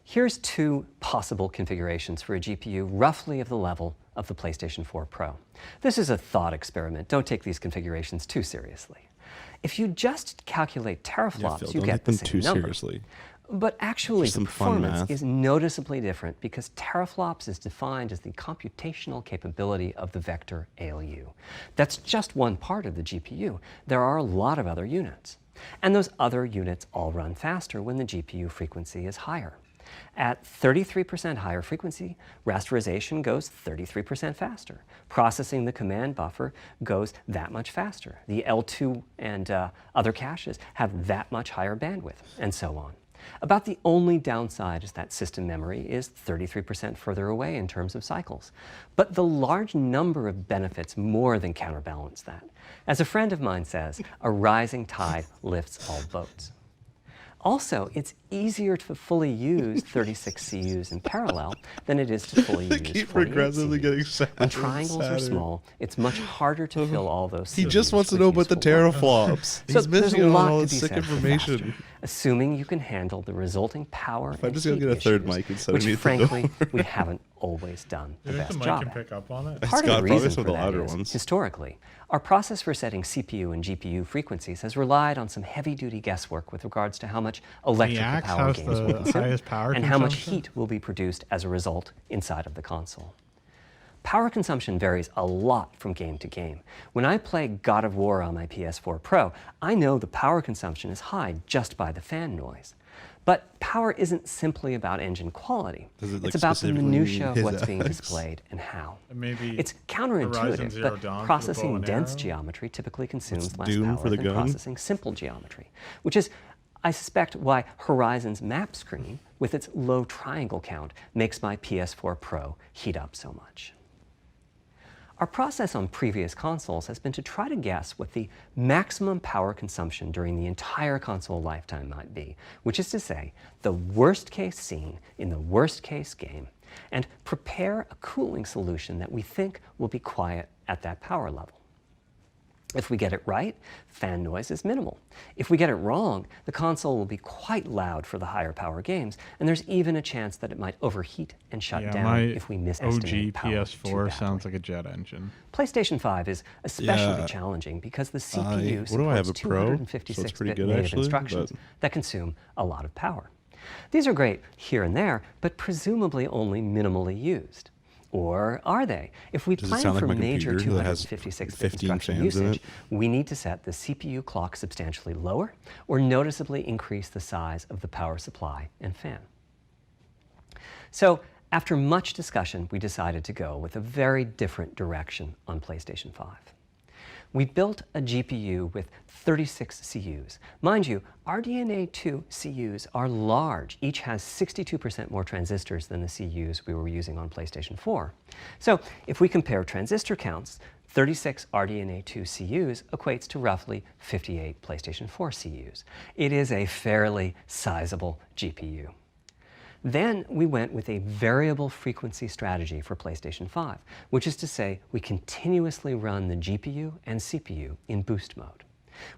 Here's 2 possible configurations for a GPU roughly of the level of the PlayStation 4 Pro. This is a thought experiment. Don't take these configurations too seriously. If you just calculate teraflops, you get the same number. Seriously. But actually, the performance math. is noticeably different because teraflops is defined as the computational capability of the vector ALU. That's just one part of the GPU. There are a lot of other units. And those other units all run faster when the GPU frequency is higher. At 33% higher frequency, rasterization goes 33% faster. Processing the command buffer goes that much faster. The L2 and other caches have that much higher bandwidth, and so on. About the only downside is that system memory is 33% further away in terms of cycles. But the large number of benefits more than counterbalance that. As a friend of mine says, a rising tide lifts all boats. Also, it's easier to fully use 36 CUs in parallel than it is to fully use 48 progressively CUs. getting sadder When and triangles are sadder. small, it's much harder to fill all those He CUs just wants to with know about the useful work. teraflops. So He's there's missing a out on lot all to this be sick said for information. faster, assuming you can handle the resulting power I'm and just gonna heat get a third issues, mic instead of which underneath the frankly door. we haven't always done the Do you think best the mic job can at. pick up on it? Part Scott, of the probably reason some of for the that louder is, ones. historically, our process for setting CPU and GPU frequencies has relied on some heavy-duty guesswork with regards to how much electrical Axe power has games will the consume highest power and how much consumption? heat will be produced as a result inside of the console. Power consumption varies a lot from game to game. When I play God of War on my PS4 Pro, I know the power consumption is high just by the fan noise. But power isn't simply about engine quality. Does it, It's like, about the specifically minutia of his what's being axe? displayed and how. Maybe It's Horizon counterintuitive, Zero but Dawn for the bow processing and dense arrow? geometry typically consumes less Doom power for the than gun? processing simple geometry, which is I suspect why Horizon's map screen, with its low triangle count, makes my PS4 Pro heat up so much. Our process on previous consoles has been to try to guess what the maximum power consumption during the entire console lifetime might be, which is to say, the worst case scene in the worst case game, and prepare a cooling solution that we think will be quiet at that power level. If we get it right, fan noise is minimal. If we get it wrong, the console will be quite loud for the higher power games, and there's even a chance that it might overheat and shut down if we misestimate OG power PS4 sounds like a jet engine. PlayStation 5 is especially challenging because the CPU supports 256 bit native instructions that consume a lot of power. These are great here and there, but presumably only minimally used. Or are they? If we plan for major 256-bit instruction usage, we need to set the CPU clock substantially lower or noticeably increase the size of the power supply and fan. So, after much discussion, we decided to go with a very different direction on PlayStation 5. We built a GPU with 36 CUs. Mind you, RDNA 2 CUs are large. Each has 62% more transistors than the CUs we were using on PlayStation 4. So if we compare transistor counts, 36 RDNA 2 CUs equates to roughly 58 PlayStation 4 CUs. It is a fairly sizable GPU. Then we went with a variable frequency strategy for PlayStation 5, which is to say we continuously run the GPU and CPU in boost mode.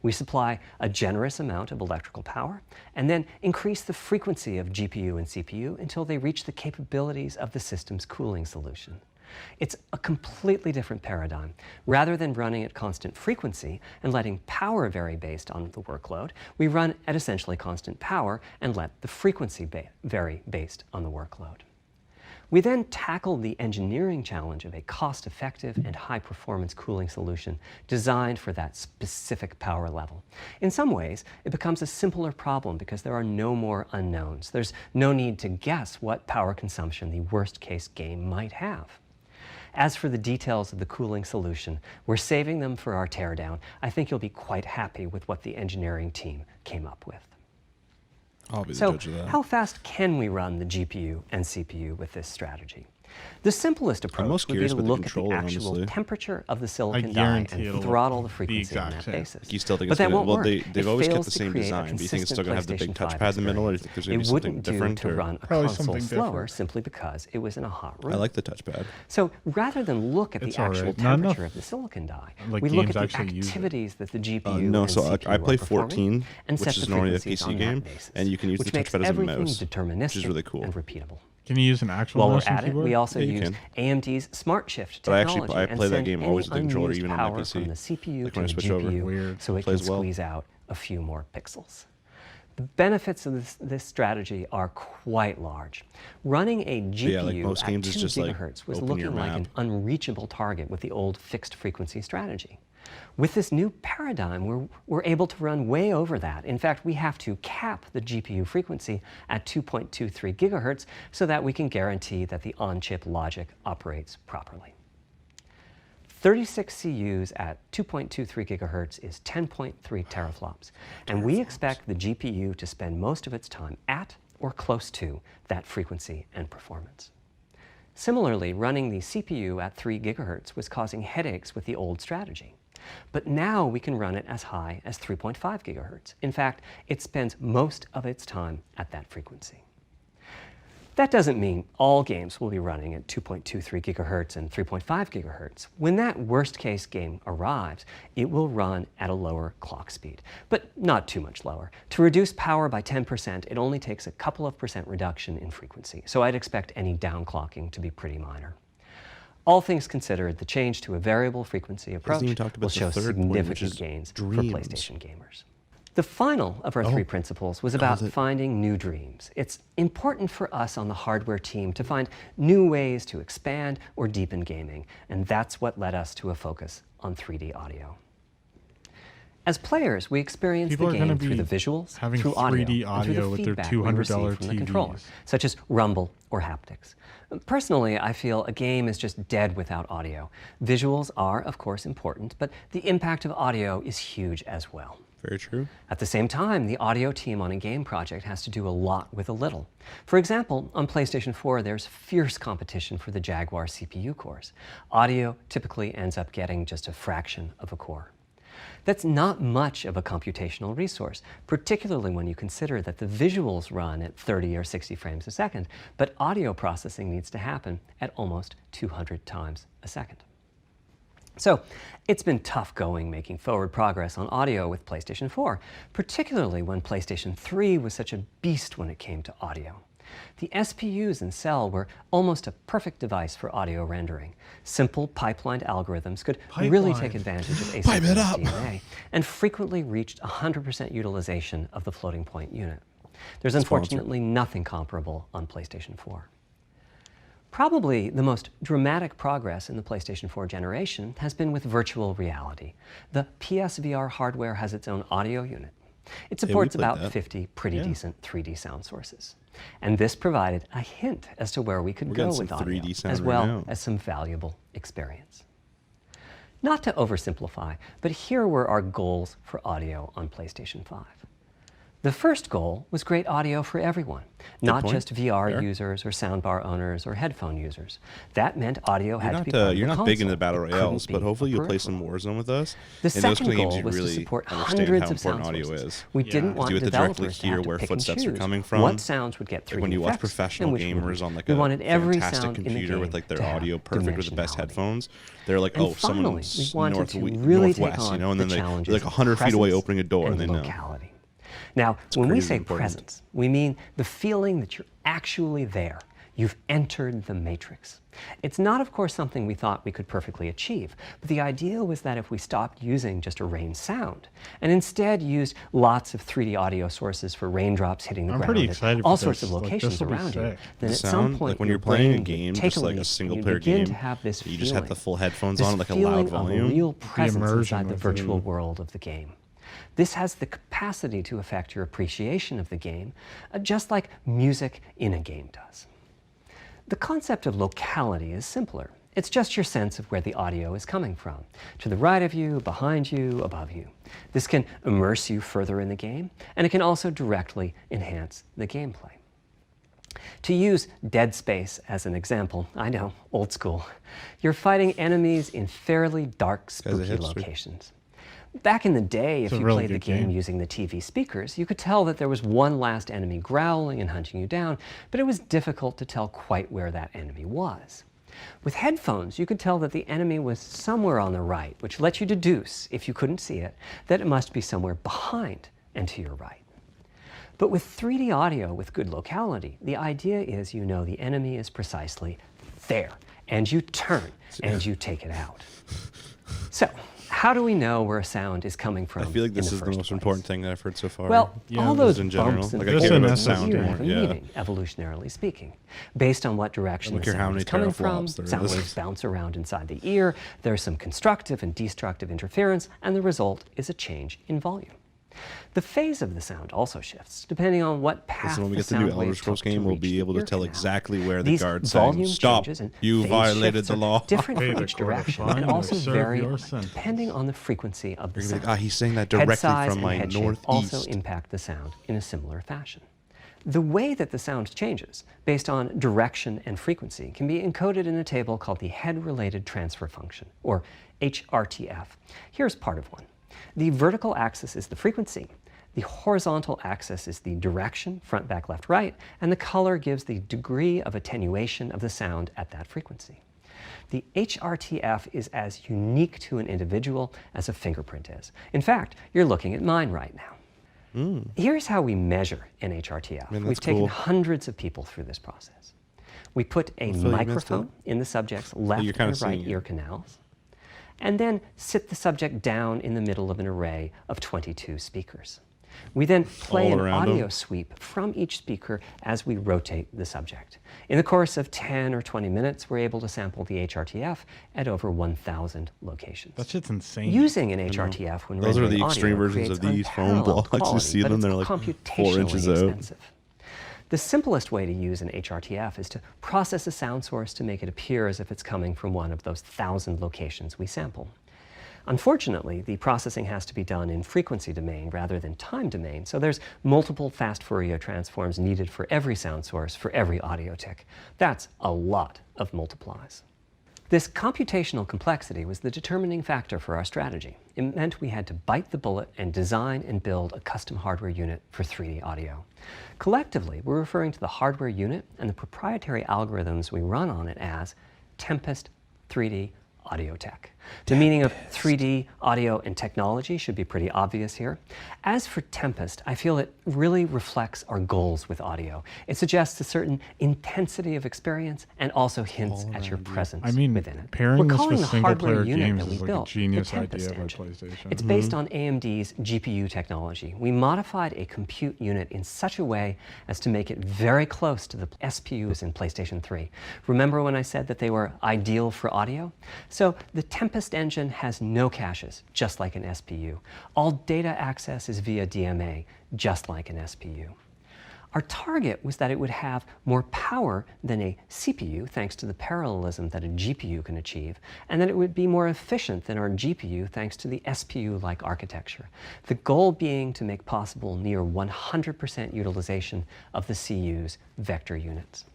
We supply a generous amount of electrical power and then increase the frequency of GPU and CPU until they reach the capabilities of the system's cooling solution. It's a completely different paradigm. Rather than running at constant frequency and letting power vary based on the workload, we run at essentially constant power and let the frequency vary based on the workload. We then tackled the engineering challenge of a cost-effective and high-performance cooling solution designed for that specific power level. In some ways, it becomes a simpler problem because there are no more unknowns. There's no need to guess what power consumption the worst-case game might have. As for the details of the cooling solution, we're saving them for our teardown. I think you'll be quite happy with what the engineering team came up with. I'll be the judge of that. How fast can we run the GPU and CPU with this strategy? The simplest approach would be to look at the actual temperature of the silicon die and throttle the frequency on that basis. You still think but it's that won't work. They've always kept the same design. Do you think it's still going to have the big touchpad in the middle, or do you think there's going to be something different? It wouldn't do to run a console slower simply because it was in a hot room. I like the touchpad. So rather than look at the actual temperature of the silicon die, we look at the activities that the GPU and CPU I play are performing 14, and set which is normally a PC game, and you can use the touchpad as a mouse, which is really cool. And repeatable. Can you use an actual While we're mouse and at it, keyboard? we also use AMD's Smart Shift technology I play that game always with the controller, and even on my PC. from the CPU Like to when I the switch over. GPU, so it can squeeze out a few more pixels. The benefits of this strategy are quite large. Running a GPU at 2 gigahertz was looking like an unreachable target with the old fixed frequency strategy. With this new paradigm, we're able to run way over that. In fact, we have to cap the GPU frequency at 2.23 gigahertz so that we can guarantee that the on-chip logic operates properly. 36 CUs at 2.23 gigahertz is 10.3 teraflops, and we expect the GPU to spend most of its time at or close to that frequency and performance. Similarly, running the CPU at 3 gigahertz was causing headaches with the old strategy. But now we can run it as high as 3.5 gigahertz. In fact, it spends most of its time at that frequency. That doesn't mean all games will be running at 2.23 gigahertz and 3.5 gigahertz. When that worst-case game arrives, it will run at a lower clock speed, but not too much lower. To reduce power by 10%, it only takes a couple of percent reduction in frequency, so I'd expect any downclocking to be pretty minor. All things considered, the change to a variable frequency approach will show significant gains for PlayStation gamers. The final of our 3 principles was about finding new dreams. It's important for us on the hardware team to find new ways to expand or deepen gaming, and that's what led us to a focus on 3D audio. As players, we experience the game through the visuals, through audio, and through the feedback we receive from the controller, such as rumble or haptics. Personally, I feel a game is just dead without audio. Visuals are, of course, important, but the impact of audio is huge as well. Very true. At the same time, the audio team on a game project has to do a lot with a little. For example, on PlayStation 4, there's fierce competition for the Jaguar CPU cores. Audio typically ends up getting just a fraction of a core. That's not much of a computational resource, particularly when you consider that the visuals run at 30 or 60 frames a second, but audio processing needs to happen at almost 200 times a second. So it's been tough going making forward progress on audio with PlayStation 4, particularly when PlayStation 3 was such a beast when it came to audio. The SPUs in Cell were almost a perfect device for audio rendering. Simple pipelined algorithms could really take advantage of asynchronous DNA and frequently reached 100% utilization of the floating point unit. There's unfortunately nothing comparable on PlayStation 4. Probably the most dramatic progress in the PlayStation 4 generation has been with virtual reality. The PSVR hardware has its own audio unit. It supports about 50 pretty decent 3D sound sources. And this provided a hint as to where we could go with audio, as well as some valuable experience. Not to oversimplify, but here were our goals for audio on PlayStation 5. The first goal was great audio for everyone, not just VR users or soundbar owners or headphone users. That meant audio had to be part of the You're not big into console. battle royales, but hopefully you'll play some Warzone with us. The and those second games goal you was to really support understand hundreds how of sound important audio sources. is. We didn't want You have to directly developers to hear have to where pick and footsteps are choose coming from. what sounds would get 3D When you watch effects professional and which gamers wouldn't. on like We a wanted every fantastic sound in the computer game with like to their have audio perfect with the best dimensionality. headphones, they're like, And oh, finally, someone's we wanted to really northwest, take on you know, and then the they're challenges like of 100 feet away presence opening a door and they and know. locality. Now, when we crazy say important. presence, we mean the feeling that you're actually there. You've entered the matrix. It's not, of course, something we thought we could perfectly achieve, but the idea was that if we stopped using just a rain sound and instead used lots of 3D audio sources for raindrops hitting the I'm ground pretty at excited all for sorts this. of locations Like, around you, sick. then The at some sound, point like when your you're playing a brain would game, take just like a leap, single and player you'd begin game, to have this you feeling, just have the full headphones this on, like a feeling loud of volume. real presence immersion inside the with virtual it. world of the game. This has the capacity to affect your appreciation of the game, just like music in a game does. The concept of locality is simpler. It's just your sense of where the audio is coming from, to the right of you, behind you, above you. This can immerse you further in the game, and it can also directly enhance the gameplay. To use Dead Space as an example, I know, old school, you're fighting enemies in fairly dark, spooky locations. Back in the day, if you played the game using the TV speakers, you could tell that there was one last enemy growling and hunting you down, but it was difficult to tell quite where that enemy was. With headphones, you could tell that the enemy was somewhere on the right, which let you deduce, if you couldn't see it, that it must be somewhere behind and to your right. But with 3D audio with good locality, the idea is you know the enemy is precisely there, and you turn and you take it out. So, how do we know where a sound is coming from? I feel like this is the most place? important thing that I've heard so far. Well, all those in general. bumps and Like, I care about sound here more, have a meaning, evolutionarily speaking. Based on what direction the sound is coming from, sound waves bounce around inside the ear, there's some constructive and destructive interference, and the result is a change in volume. The phase of the sound also shifts, depending on what path when we the get the new sound Elder wave Scrolls took to game, we'll reach be the able to ear tell canal. exactly where the These guard's saying, volume "Stop, changes and you phase violated shifts the are law." different Pay for the each court a direction fine and or also serve vary your sentence. depending on the frequency of the You're gonna be sound. like, he's saying that Head directly size from and my head shape northeast. also impact the sound in a similar fashion. The way that the sound changes based on direction and frequency can be encoded in a table called the head-related transfer function, or HRTF. Here's part of one. The vertical axis is the frequency. The horizontal axis is the direction, front, back, left, right, and the color gives the degree of attenuation of the sound at that frequency. The HRTF is as unique to an individual as a fingerprint is. In fact, you're looking at mine right now. Here's how we measure an HRTF. We've taken hundreds of people through this process. We put a microphone in the subject's left and right ear canals, and then sit the subject down in the middle of an array of 22 speakers. We then play an audio sweep from each speaker as we rotate the subject. In the course of 10 or 20 minutes, we're able to sample the HRTF at over 1,000 locations. That shit's insane. Using an HRTF when Those are rendering the extreme audio versions of creates these foam unparalleled blocks. You see quality, them, but they're it's like 4 computationally inches out. expensive. The simplest way to use an HRTF is to process a sound source to make it appear as if it's coming from one of those 1,000 locations we sample. Unfortunately, the processing has to be done in frequency domain rather than time domain, so there's multiple fast Fourier transforms needed for every sound source for every audio tick. That's a lot of multiplies. This computational complexity was the determining factor for our strategy. It meant we had to bite the bullet and design and build a custom hardware unit for 3D audio. Collectively, we're referring to the hardware unit and the proprietary algorithms we run on it as Tempest 3D Audio Tech. The meaning of 3D audio and technology should be pretty obvious here. As for Tempest, I feel it really reflects our goals with audio. It suggests a certain intensity of experience and also hints at your presence within it. Pairing this with the single-player hardware unit games that we is like a built genius the Tempest idea by engine. PlayStation. It's based on AMD's GPU technology. We modified a compute unit in such a way as to make it very close to the SPUs in PlayStation 3. Remember when I said that they were ideal for audio? So the Tempest engine has no caches, just like an SPU. All data access is via DMA, just like an SPU. Our target was that it would have more power than a CPU, thanks to the parallelism that a GPU can achieve, and that it would be more efficient than our GPU, thanks to the SPU-like architecture. The goal being to make possible near 100% utilization of the CU's vector units.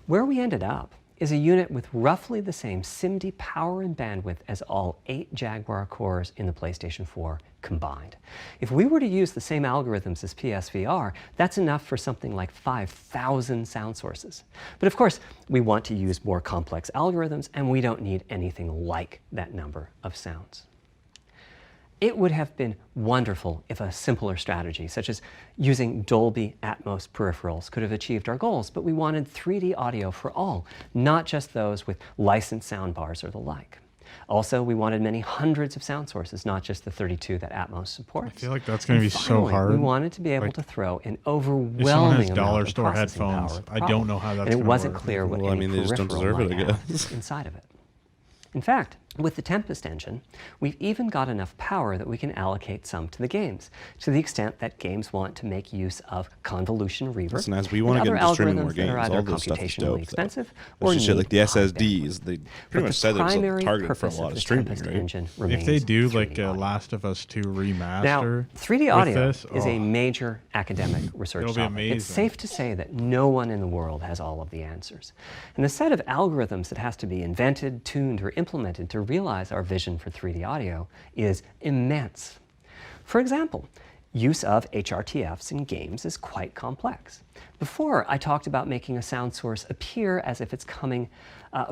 Where we ended up is a unit with roughly the same SIMD power and bandwidth as all 8 Jaguar cores in the PlayStation 4 combined. If we were to use the same algorithms as PSVR, that's enough for something like 5,000 sound sources. But of course, we want to use more complex algorithms, and we don't need anything like that number of sounds. It would have been wonderful if a simpler strategy, such as using Dolby Atmos peripherals, could have achieved our goals, but we wanted 3D audio for all, not just those with licensed soundbars or the like. Also, we wanted many hundreds of sound sources, not just the 32 that Atmos supports. I feel like that's going to be so hard. We wanted to be able to throw an overwhelming if someone has amount dollar of store processing headphones, power at the I don't problem, know how that's and it going to wasn't work. clear what Well, I any mean, they just don't peripheral deserve it, might I have guess. inside of it. In fact, with the Tempest engine, we've even got enough power that we can allocate some to the games, to the extent that games want to make use of convolution reverb Listen, as we and want to other get into streaming more algorithms that are games, either all this stuff is computationally dope. expensive Or or just shit need like the high SSDs. bandwidth. They But pretty much said it was primary targeted for a purpose lot of of the streaming, Tempest right? engine If remains they do 3D like audio. Last of Us 2 remaster Now, 3D with audio this, is a major academic research It'll be topic. amazing. It's safe to say that no one in the world has all of the answers. And the set of algorithms that has to be invented, tuned, or implemented to realize our vision for 3D audio is immense. For example, use of HRTFs in games is quite complex. Before, I talked about making a sound source appear as if it's coming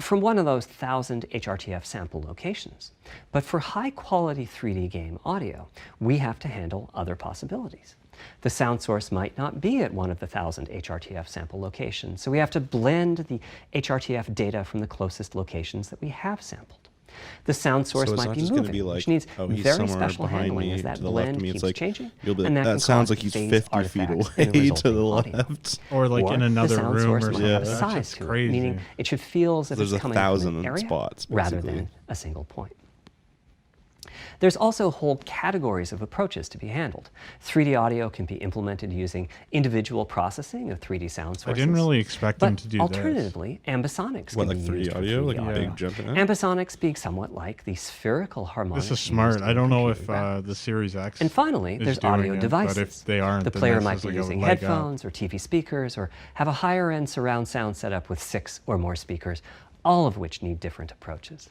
from one of those 1,000 HRTF sample locations. But for high-quality 3D game audio, we have to handle other possibilities. The sound source might not be at one of the 1,000 HRTF sample locations, so we have to blend the HRTF data from the closest locations that we have sampled. The sound source So it's might not be just gonna moving, be like, which needs oh, he's very somewhere special behind handling me as that to the left blend of me. It's keeps like, changing. you'll be like, and that can sounds cause like he's phased 50 feet artifacts in away resulting to the audio. left. or like in the another sound room source or might something. have a That's size just to it, crazy. meaning it should feel as if There's it's coming from 1,000 an area spots, rather basically. than a single point. There's also whole categories of approaches to be handled. 3D audio can be implemented using individual processing of 3D sound sources. I didn't really expect them to do alternatively, ambisonics What, can like be 3D used for audio? 3D Like a audio. big jump in it? Ambisonics being somewhat like the spherical harmonic. this. This is used smart. in I don't know if computing graphics. the Series X And finally, is there's doing audio it, devices. But if they aren't, the then player this might is be like a using leg up. headphones or TV speakers, or have a higher-end surround sound setup with 6 or more speakers, all of which need different approaches.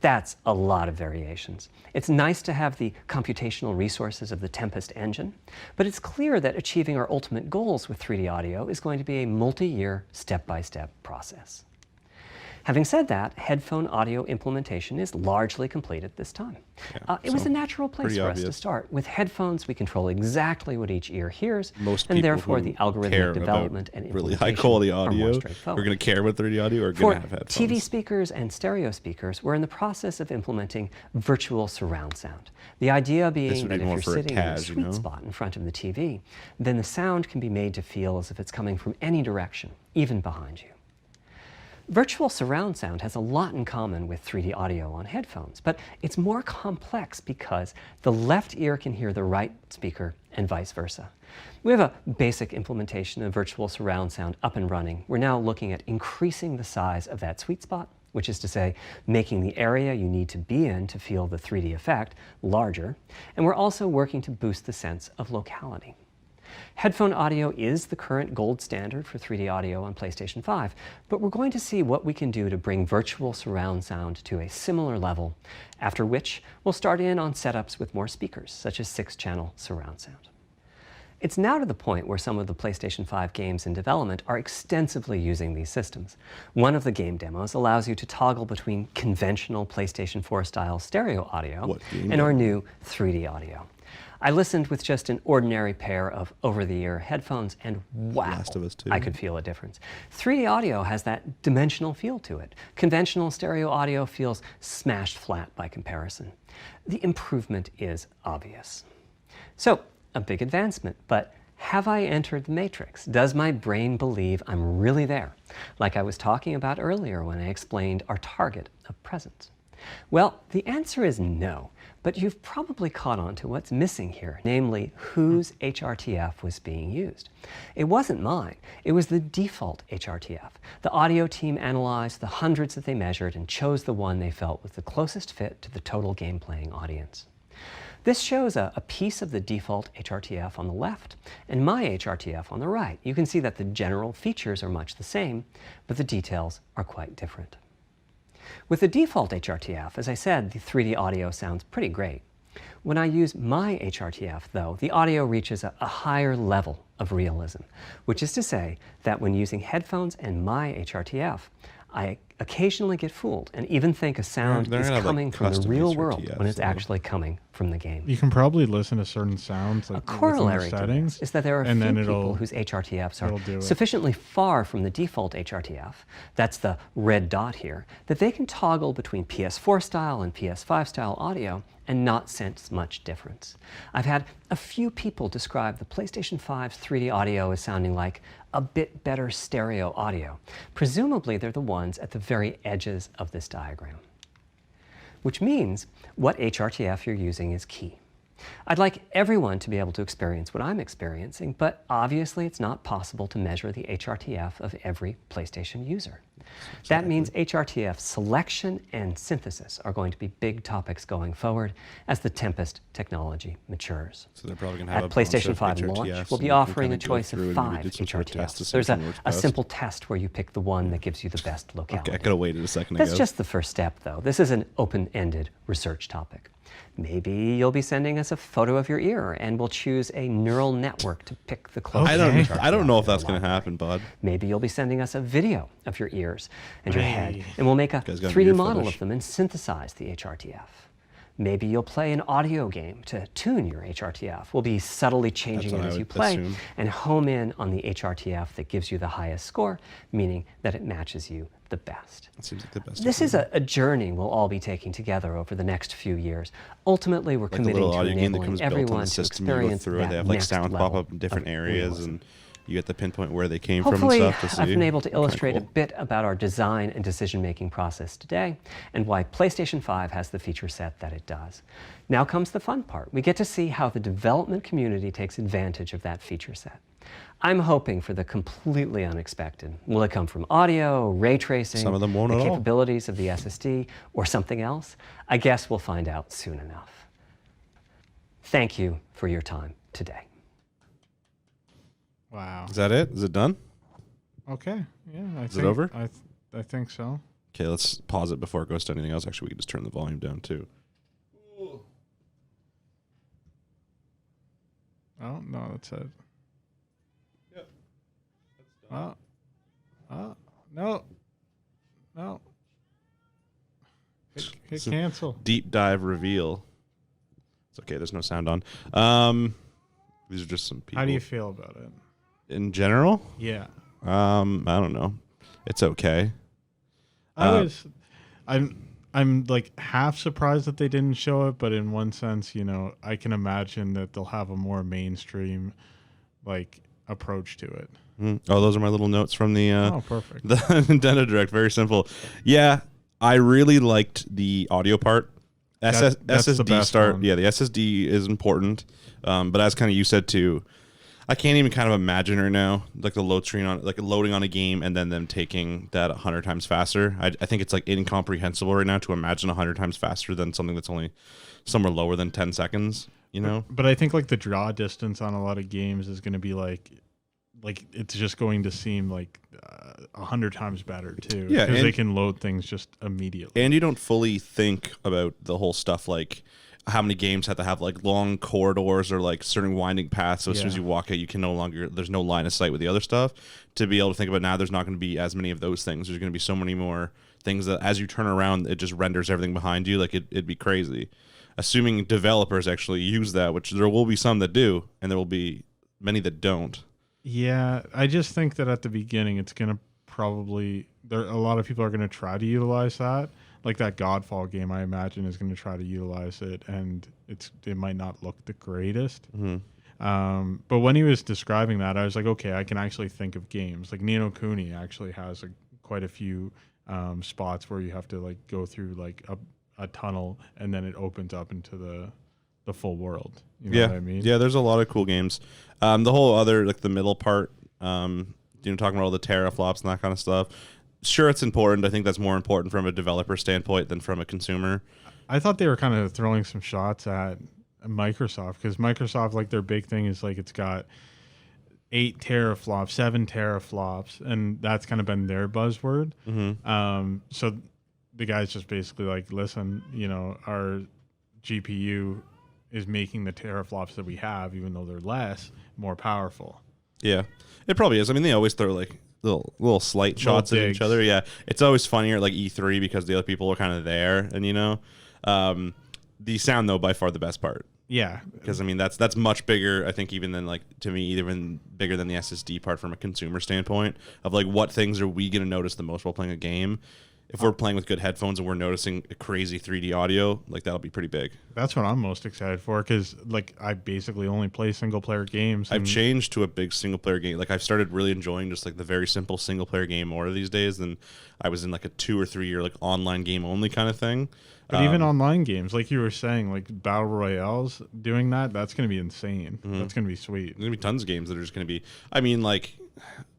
That's a lot of variations. It's nice to have the computational resources of the Tempest engine, but it's clear that achieving our ultimate goals with 3D audio is going to be a multi-year, step-by-step process. Having said that, headphone audio implementation is largely complete at this time. It was a natural place pretty for us to obvious. start. With headphones, we control exactly what each ear hears, Most and people therefore who the care algorithmic about development and really implementation high quality are more audio, straightforward. we're going to care about 3D audio, or For going to have headphones. TV speakers and stereo speakers, we're in the process of implementing virtual surround sound. The idea would being be that if more you're for a sitting in a CAS, you sweet know? spot in front of the TV, then the sound can be made to feel as if it's coming from any direction, even behind you. Virtual surround sound has a lot in common with 3D audio on headphones, but it's more complex because the left ear can hear the right speaker and vice versa. We have a basic implementation of virtual surround sound up and running. We're now looking at increasing the size of that sweet spot which is to say, making the area you need to be in to feel the 3D effect larger, and we're also working to boost the sense of locality. Headphone audio is the current gold standard for 3D audio on PlayStation 5, but we're going to see what we can do to bring virtual surround sound to a similar level, after which we'll start in on setups with more speakers, such as 6-channel surround sound. It's now to the point where some of the PlayStation 5 games in development are extensively using these systems. One of the game demos allows you to toggle between conventional PlayStation 4 style stereo audio and our new 3D audio. I listened with just an ordinary pair of over-the-ear headphones, and wow, Last of Us 2. I could feel a difference. 3D audio has that dimensional feel to it. Conventional stereo audio feels smashed flat by comparison. The improvement is obvious. So, a big advancement, but have I entered the matrix? Does my brain believe I'm really there, like I was talking about earlier when I explained our target of presence? Well, the answer is no, but you've probably caught on to what's missing here, namely whose HRTF was being used. It wasn't mine, it was the default HRTF. The audio team analyzed the hundreds that they measured and chose the one they felt was the closest fit to the total game playing audience. This shows a piece of the default HRTF on the left and my HRTF on the right. You can see that the general features are much the same, but the details are quite different. With the default HRTF, as I said, the 3D audio sounds pretty great. When I use my HRTF, though, the audio reaches a higher level of realism, which is to say that when using headphones and my HRTF, I occasionally get fooled and even think a sound is coming from the real world when it's actually coming from the game. You can probably listen to certain sounds like a corollary the settings, to this is that there are a few people whose HRTFs are sufficiently far from the default HRTF, that's the red dot here, that they can toggle between PS4 style and PS5 style audio and not sense much difference. I've had a few people describe the PlayStation 5's 3D audio as sounding like a bit better stereo audio. Presumably they're the ones at the very edges of this diagram. Which means what HRTF you're using is key. I'd like everyone to be able to experience what I'm experiencing, but obviously it's not possible to measure the HRTF of every PlayStation user. That means HRTF selection and synthesis are going to be big topics going forward as the Tempest technology matures. So they're probably going to have at PlayStation 5 launch, we'll be offering a choice of 5 HRTFs. There's a simple test where you pick the one that gives you the best locality. Okay, I could have waited a second ago. That's just the first step, though. This is an open-ended research topic. Maybe you'll be sending us a photo of your ear, and we'll choose a neural network to pick the closest. I don't know if that's going to happen, bud. Maybe you'll be sending us a video of your ears and your head, and we'll make a 3D model of them and synthesize the HRTF. Maybe you'll play an audio game to tune your HRTF. We'll be subtly changing it as you play and home in on the HRTF that gives you the highest score, meaning that it matches you the best. That seems like the best. This is a journey we'll all be taking together over the next few years. Ultimately, we're committing to enabling everyone to experience that They have like next sound level pop up in different areas, realism. and you get to pinpoint where they came Hopefully, from and stuff to see. I've been able to illustrate cool. a bit about our design and decision-making process today and why PlayStation 5 has the feature set that it does. Now comes the fun part. We get to see how the development community takes advantage of that feature set. I'm hoping for the completely unexpected. Will it come from audio, ray tracing, Some of them won't the at all. capabilities of the SSD, or something else? I guess we'll find out soon enough. Thank you for your time today. Wow. Is that it? Is it done? Okay. Yeah. Is it over? I think so. Okay, let's pause it before it goes to anything else. Actually, we can just turn the volume down too. Oh no, that's it. Yep. No. Hit cancel. Deep dive reveal. It's okay. There's no sound on. These are just some people. How do you feel about it? In general? Yeah. I don't know. It's okay. I'm like half surprised that they didn't show it, but in one sense, you know, I can imagine that they'll have a more mainstream like approach to it. Oh, those are my little notes from the perfect. the Nintendo Direct. Very simple. Yeah, I really liked the audio part. That's the SSD best start. one. Yeah, the SSD is important. But as kind of you said too, I can't even kind of imagine right now, like the load screen on, like loading on a game and then them taking that 100 times faster. I think it's like incomprehensible right now to imagine 100 times faster than something that's only somewhere lower than 10 seconds. You know, But I think like the draw distance on a lot of games is going to be like it's just going to seem like 100 times better too. Yeah, because and- they can load things just immediately. and you don't fully think about the whole stuff like how many games have to have like long corridors or like certain winding paths. So as soon as Yeah. you walk out, you can no longer, there's no line of sight with the other stuff. To be able to think about now, there's not going to be as many of those things. There's going to be so many more things that as you turn around, it just renders everything behind you. Like it'd be crazy. Assuming developers actually use that, which there will be some that do, and there will be many that don't. Yeah, I just think that at the beginning, it's going to probably a lot of people are going to try to utilize that. Like that Godfall game, I imagine is going to try to utilize it, and it might not look the greatest. But when he was describing that, I was like, okay, I can actually think of games like Ni no Kuni actually has quite a few spots where you have to like go through like a tunnel and then it opens up into the full world. You know what I mean? Yeah, there's a lot of cool games. The whole other, like the middle part, talking about all the teraflops and that kind of stuff. Sure, it's important. I think that's more important from a developer standpoint than from a consumer. I thought they were kind of throwing some shots at Microsoft because Microsoft, like their big thing is like it's got 8 teraflops, 7 teraflops, and that's kind of been their buzzword. So the guy's just basically like, listen, our GPU is making the teraflops that we have, even though they're less, more powerful. Yeah, it probably is. I mean, they always throw like little slight shots at each other. Yeah, it's always funnier at like E3 because the other people are kind of there, and the sound though by far the best part. Yeah, because I mean that's much bigger. I think even than like to me even bigger than the SSD part from a consumer standpoint of like what things are we gonna notice the most while playing a game. If we're playing with good headphones and we're noticing a crazy 3D audio, like that'll be pretty big. that's what I'm most excited for because like I basically only play single player games. I've changed to a big single player game. Like I've started really enjoying just like the very simple single player game more these days than I was in like a 2 or 3 year like online game only kind of thing. But even online games, like you were saying, like battle royales, doing that's going to be insane. That's going to be sweet. There's gonna be tons of games that are just gonna be. I mean, like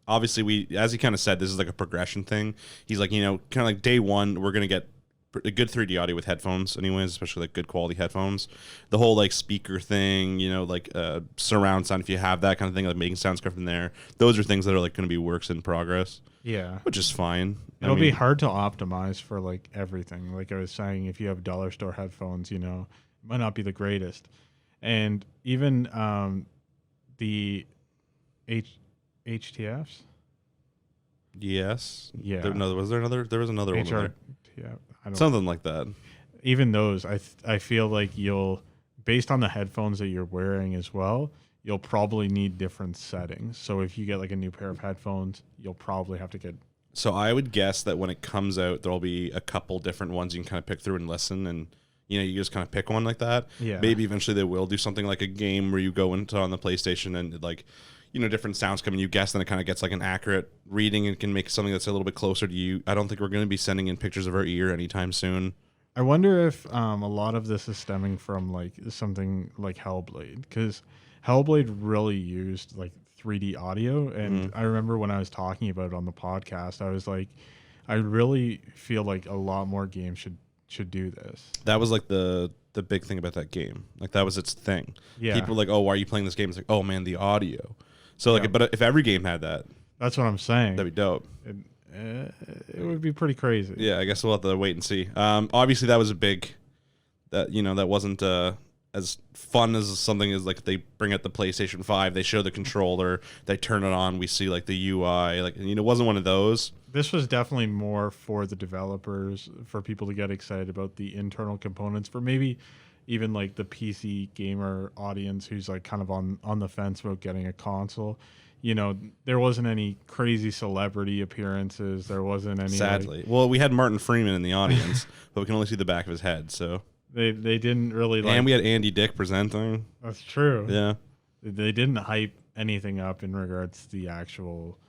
obviously we, as he kind of said, this is like a progression thing. He's like, kind of like day one, we're gonna get a good 3D audio with headphones, anyways, especially like good quality headphones. The whole like speaker thing, like surround sound if you have that kind of thing, like making sounds come from there. Those are things that are like gonna be works in progress. Yeah, Which is fine. it'll be hard to optimize for like everything. Like I was saying, if you have dollar store headphones, it might not be the greatest. And even the HTFs. Yes. Yeah. There was another one there. Yeah. I don't. Something like that. Even those, I feel like based on the headphones that you're wearing as well, you'll probably need different settings. So if you get like a new pair of headphones, you'll probably have to get. So I would guess that when it comes out, there'll be a couple different ones you can kind of pick through and listen, and you just kind of pick one like that. Yeah. Maybe eventually they will do something like a game where you go into on the PlayStation and like, different sounds come and you guess, then it kind of gets like an accurate reading and can make something that's a little bit closer to you. I don't think we're going to be sending in pictures of our ear anytime soon. I wonder if a lot of this is stemming from like something like Hellblade, because Hellblade really used like 3D audio, and I remember when I was talking about it on the podcast, I was like, I really feel like a lot more games should do this. That was like the big thing about that game. Like that was its thing. Yeah. People were like, oh, why are you playing this game? It's like, oh man, the audio. So like, but if every game had that, That's what I'm saying. that'd be dope. It would be pretty crazy. Yeah, I guess we'll have to wait and see. Obviously, that was a big. That that wasn't as fun as something as like they bring out the PlayStation 5, they show the controller, they turn it on, we see like the UI, like it wasn't one of those. This was definitely more for the developers, for people to get excited about the internal components, for maybe even like the PC gamer audience who's like kind of on the fence about getting a console. There wasn't any crazy celebrity appearances. There wasn't any. Sadly, well, we had Martin Freeman in the audience, but we can only see the back of his head. So they didn't really like. And we had Andy Dick presenting. That's true. Yeah, they didn't hype anything up in regards to the actual,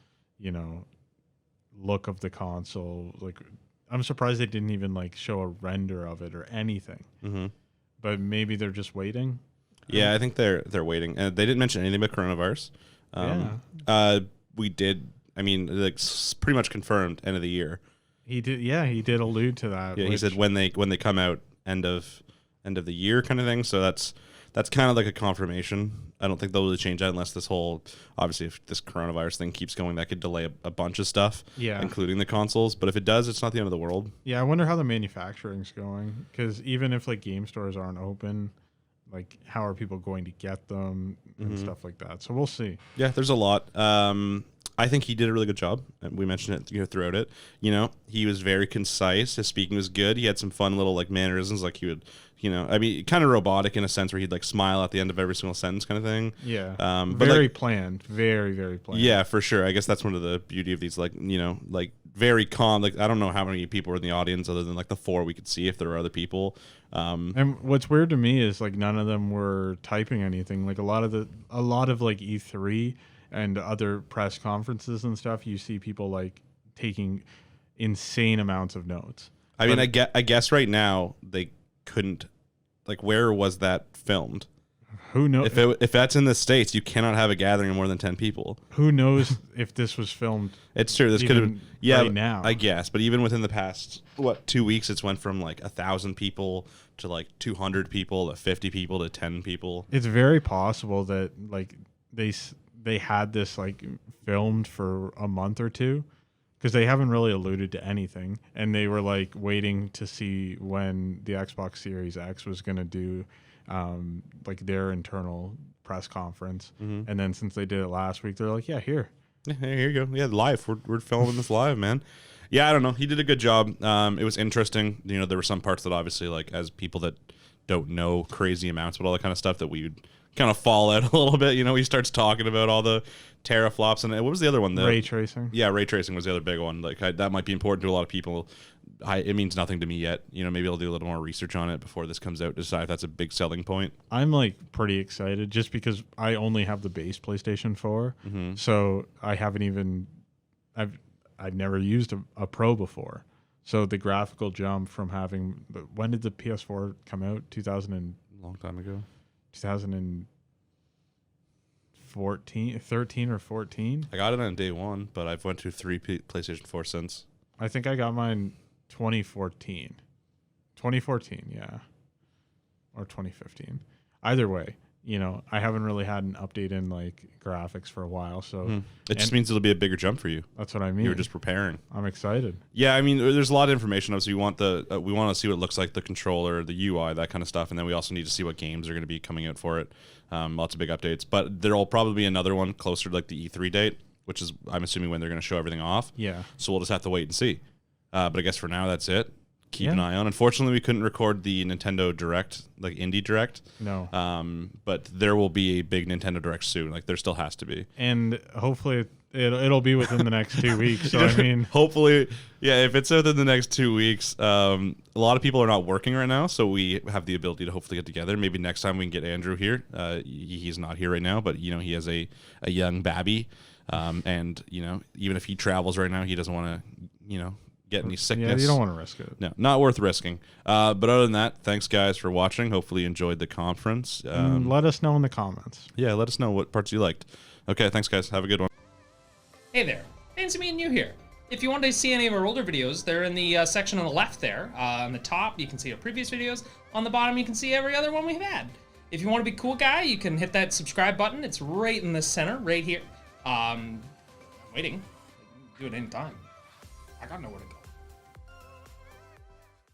look of the console. Like, I'm surprised they didn't even like show a render of it or anything. Mm-hmm. But maybe they're just waiting. Yeah, I think they're waiting. And they didn't mention anything about coronavirus. We did. I mean, like pretty much confirmed end of the year. He did. Yeah, he did allude to that. Yeah, he said when they come out end of the year kind of thing. So that's kind of like a confirmation. I don't think they'll really change that unless this whole, obviously, if this coronavirus thing keeps going, that could delay a bunch of stuff, including the consoles. But if it does, it's not the end of the world. Yeah, I wonder how the manufacturing's going, because even if like game stores aren't open, like how are people going to get them and stuff like that? So we'll see. Yeah, there's a lot. I think he did a really good job, and we mentioned it throughout it. He was very concise. His speaking was good. He had some fun little like mannerisms, like he would, I mean, kind of robotic in a sense where he'd like smile at the end of every single sentence, kind of thing. Yeah, but very like, planned, very very planned. Yeah, for sure. I guess that's one of the beauty of these, like like very calm. Like I don't know how many people were in the audience other than like the 4 we could see if there were other people. And what's weird to me is like none of them were typing anything. Like a lot of like E3 and other press conferences and stuff, you see people like taking insane amounts of notes. I mean, I guess right now they couldn't. Like, where was that filmed? Who knows? If that's in the States, you cannot have a gathering of more than 10 people. Who knows if this was filmed? It's true. This could have right now. I guess, but even within the past 2 weeks, it's went from like 1,000 people to like 200 people to 50 people to 10 people. It's very possible that like they had this like filmed for a month or two, because they haven't really alluded to anything, and they were like waiting to see when the Xbox Series X was going to do like their internal press conference. And then since they did it last week, they're like, yeah, here you go. Yeah, live. We're filming this live, man. Yeah, I don't know. He did a good job. It was interesting. There were some parts that obviously, like, as people that don't know crazy amounts, but all that kind of stuff that we would kind of fall out a little bit. He starts talking about all the teraflops, and what was the other one? Ray tracing. Yeah, ray tracing was the other big one. Like that might be important to a lot of people. It means nothing to me yet. Maybe I'll do a little more research on it before this comes out to decide if that's a big selling point. I'm like pretty excited just because I only have the base PlayStation 4, so I haven't even I've never used a Pro before. So the graphical jump from having when did the PS4 come out? 2000 and long time ago. 2014, 13 or 14. I got it on day one, but I've went to 3 PlayStation 4 since. I think I got mine 2014. 2014, yeah. Or 2015. Either way, I haven't really had an update in like graphics for a while, so it just means it'll be a bigger jump for you. That's what I mean. You were just preparing. I'm excited. Yeah, I mean, there's a lot of information. Obviously, we want to see what it looks like, the controller, the UI, that kind of stuff, and then we also need to see what games are going to be coming out for it. Lots of big updates, but there'll probably be another one closer to like the E3 date, which is I'm assuming when they're going to show everything off. Yeah. So we'll just have to wait and see. But I guess for now that's it. Keep an eye on. Unfortunately, we couldn't record the Nintendo Direct, like Indie Direct. No. But there will be a big Nintendo Direct soon. Like there still has to be. And hopefully it'll be within the next 2 weeks. So I mean, hopefully, yeah. If it's within the next 2 weeks, a lot of people are not working right now, so we have the ability to hopefully get together. Maybe next time we can get Andrew here. He's not here right now, but he has a young babby, and even if he travels right now, he doesn't want to get any sickness. Yeah, you don't want to risk it. No, not worth risking. But other than that, thanks guys for watching. Hopefully you enjoyed the conference. Let us know in the comments. Yeah, let us know what parts you liked. Okay, thanks guys. Have a good one. Hey there, fancy meeting you here. If you want to see any of our older videos, they're in the section on the left there. On the top, you can see our previous videos. On the bottom, you can see every other one we've had. If you want to be a cool guy, you can hit that subscribe button. It's right in the center, right here. I'm waiting. Do it anytime. I got nowhere to